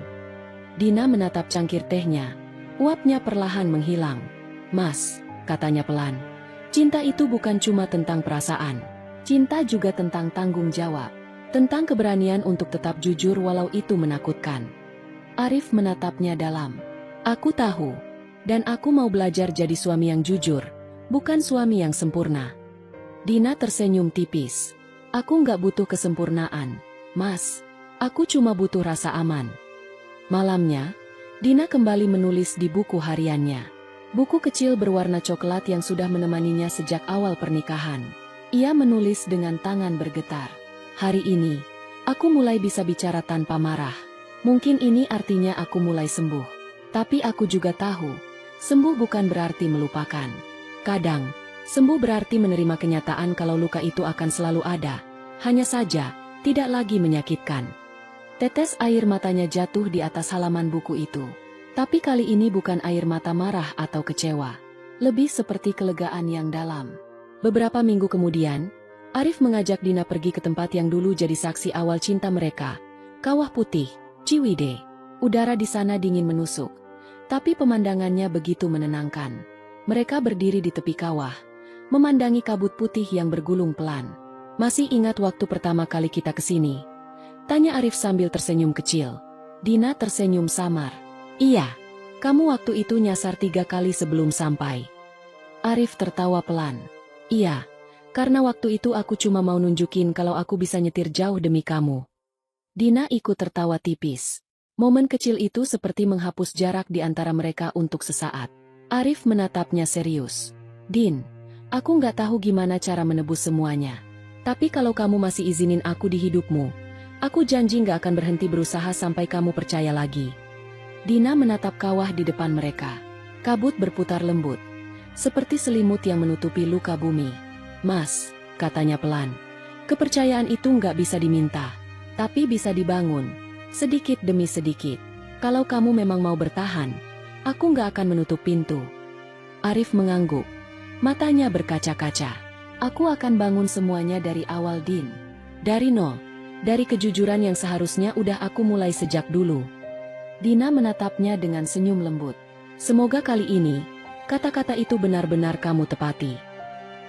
Dina menatap cangkir tehnya. Uapnya perlahan menghilang. Mas, katanya pelan. Cinta itu bukan cuma tentang perasaan. Cinta juga tentang tanggung jawab. Tentang keberanian untuk tetap jujur walau itu menakutkan. Arif menatapnya dalam. Aku tahu. Dan aku mau belajar jadi suami yang jujur. Bukan suami yang sempurna. Dina tersenyum tipis. Aku nggak butuh kesempurnaan, Mas. Aku cuma butuh rasa aman. Malamnya, Dina kembali menulis di buku hariannya. Buku kecil berwarna coklat yang sudah menemaninya sejak awal pernikahan. Ia menulis dengan tangan bergetar. Hari ini, aku mulai bisa bicara tanpa marah. Mungkin ini artinya aku mulai sembuh. Tapi aku juga tahu, sembuh bukan berarti melupakan. Kadang, sembuh berarti menerima kenyataan kalau luka itu akan selalu ada. Hanya saja, tidak lagi menyakitkan. Tetes air matanya jatuh di atas halaman buku itu. Tapi kali ini bukan air mata marah atau kecewa. Lebih seperti kelegaan yang dalam. Beberapa minggu kemudian, Arif mengajak Dina pergi ke tempat yang dulu jadi saksi awal cinta mereka. Kawah Putih, Ciwidey. Udara di sana dingin menusuk. Tapi pemandangannya begitu menenangkan. Mereka berdiri di tepi kawah, memandangi kabut putih yang bergulung pelan. Masih ingat waktu pertama kali kita kesini? Tanya Arif sambil tersenyum kecil. Dina tersenyum samar. Iya, kamu waktu itu nyasar 3 kali sebelum sampai. Arif tertawa pelan. Iya, karena waktu itu aku cuma mau nunjukin kalau aku bisa nyetir jauh demi kamu. Dina ikut tertawa tipis. Momen kecil itu seperti menghapus jarak di antara mereka untuk sesaat. Arif menatapnya serius. Din, aku nggak tahu gimana cara menebus semuanya. Tapi kalau kamu masih izinin aku di hidupmu, aku janji nggak akan berhenti berusaha sampai kamu percaya lagi. Dina menatap kawah di depan mereka. Kabut berputar lembut, seperti selimut yang menutupi luka bumi. Mas, katanya pelan, kepercayaan itu nggak bisa diminta, tapi bisa dibangun, sedikit demi sedikit. Kalau kamu memang mau bertahan, aku nggak akan menutup pintu. Arif mengangguk. Matanya berkaca-kaca. Aku akan bangun semuanya dari awal, Din. Dari nol. Dari kejujuran yang seharusnya udah aku mulai sejak dulu. Dina menatapnya dengan senyum lembut. Semoga kali ini, kata-kata itu benar-benar kamu tepati.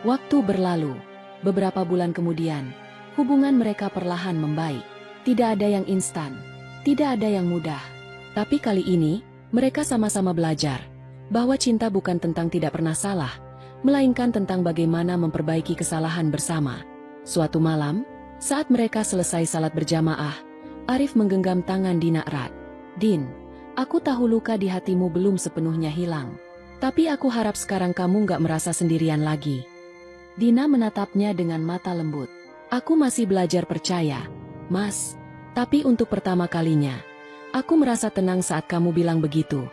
Waktu berlalu. Beberapa bulan kemudian, hubungan mereka perlahan membaik. Tidak ada yang instan, tidak ada yang mudah. Tapi kali ini, mereka sama-sama belajar bahwa cinta bukan tentang tidak pernah salah, melainkan tentang bagaimana memperbaiki kesalahan bersama. Suatu malam, saat mereka selesai salat berjamaah, Arif menggenggam tangan Dina erat. Din, aku tahu luka di hatimu belum sepenuhnya hilang. Tapi aku harap sekarang kamu gak merasa sendirian lagi. Dina menatapnya dengan mata lembut. Aku masih belajar percaya, Mas. Tapi untuk pertama kalinya, aku merasa tenang saat kamu bilang begitu.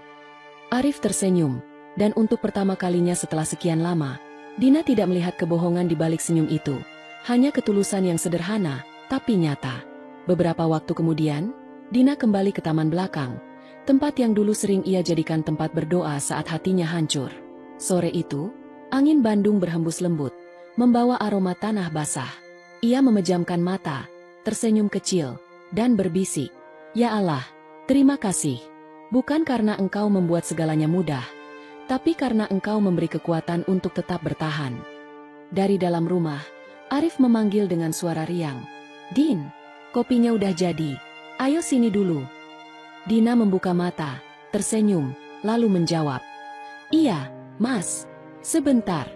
Arif tersenyum, dan untuk pertama kalinya setelah sekian lama, Dina tidak melihat kebohongan di balik senyum itu. Hanya ketulusan yang sederhana, tapi nyata. Beberapa waktu kemudian, Dina kembali ke taman belakang, tempat yang dulu sering ia jadikan tempat berdoa saat hatinya hancur. Sore itu, angin Bandung berhembus lembut, membawa aroma tanah basah. Ia memejamkan mata, tersenyum kecil, dan berbisik, "Ya Allah, terima kasih. Bukan karena Engkau membuat segalanya mudah, tapi karena Engkau memberi kekuatan untuk tetap bertahan." Dari dalam rumah, Arif memanggil dengan suara riang, "Din, kopinya udah jadi. Ayo sini dulu." Dina membuka mata, tersenyum, lalu menjawab, "Iya, Mas. Sebentar."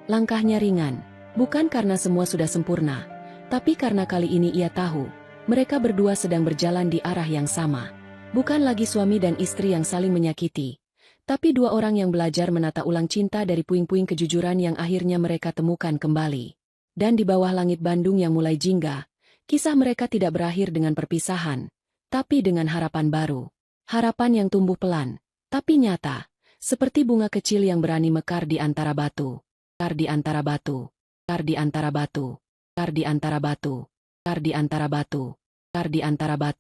Langkahnya ringan, bukan karena semua sudah sempurna, tapi karena kali ini ia tahu, mereka berdua sedang berjalan di arah yang sama. Bukan lagi suami dan istri yang saling menyakiti, tapi dua orang yang belajar menata ulang cinta dari puing-puing kejujuran yang akhirnya mereka temukan kembali. Dan di bawah langit Bandung yang mulai jingga, kisah mereka tidak berakhir dengan perpisahan, tapi dengan harapan baru. Harapan yang tumbuh pelan, tapi nyata, seperti bunga kecil yang berani mekar di antara batu. Mekar di antara batu, mekar di antara batu, mekar di antara batu, mekar di antara batu, mekar di antara batu.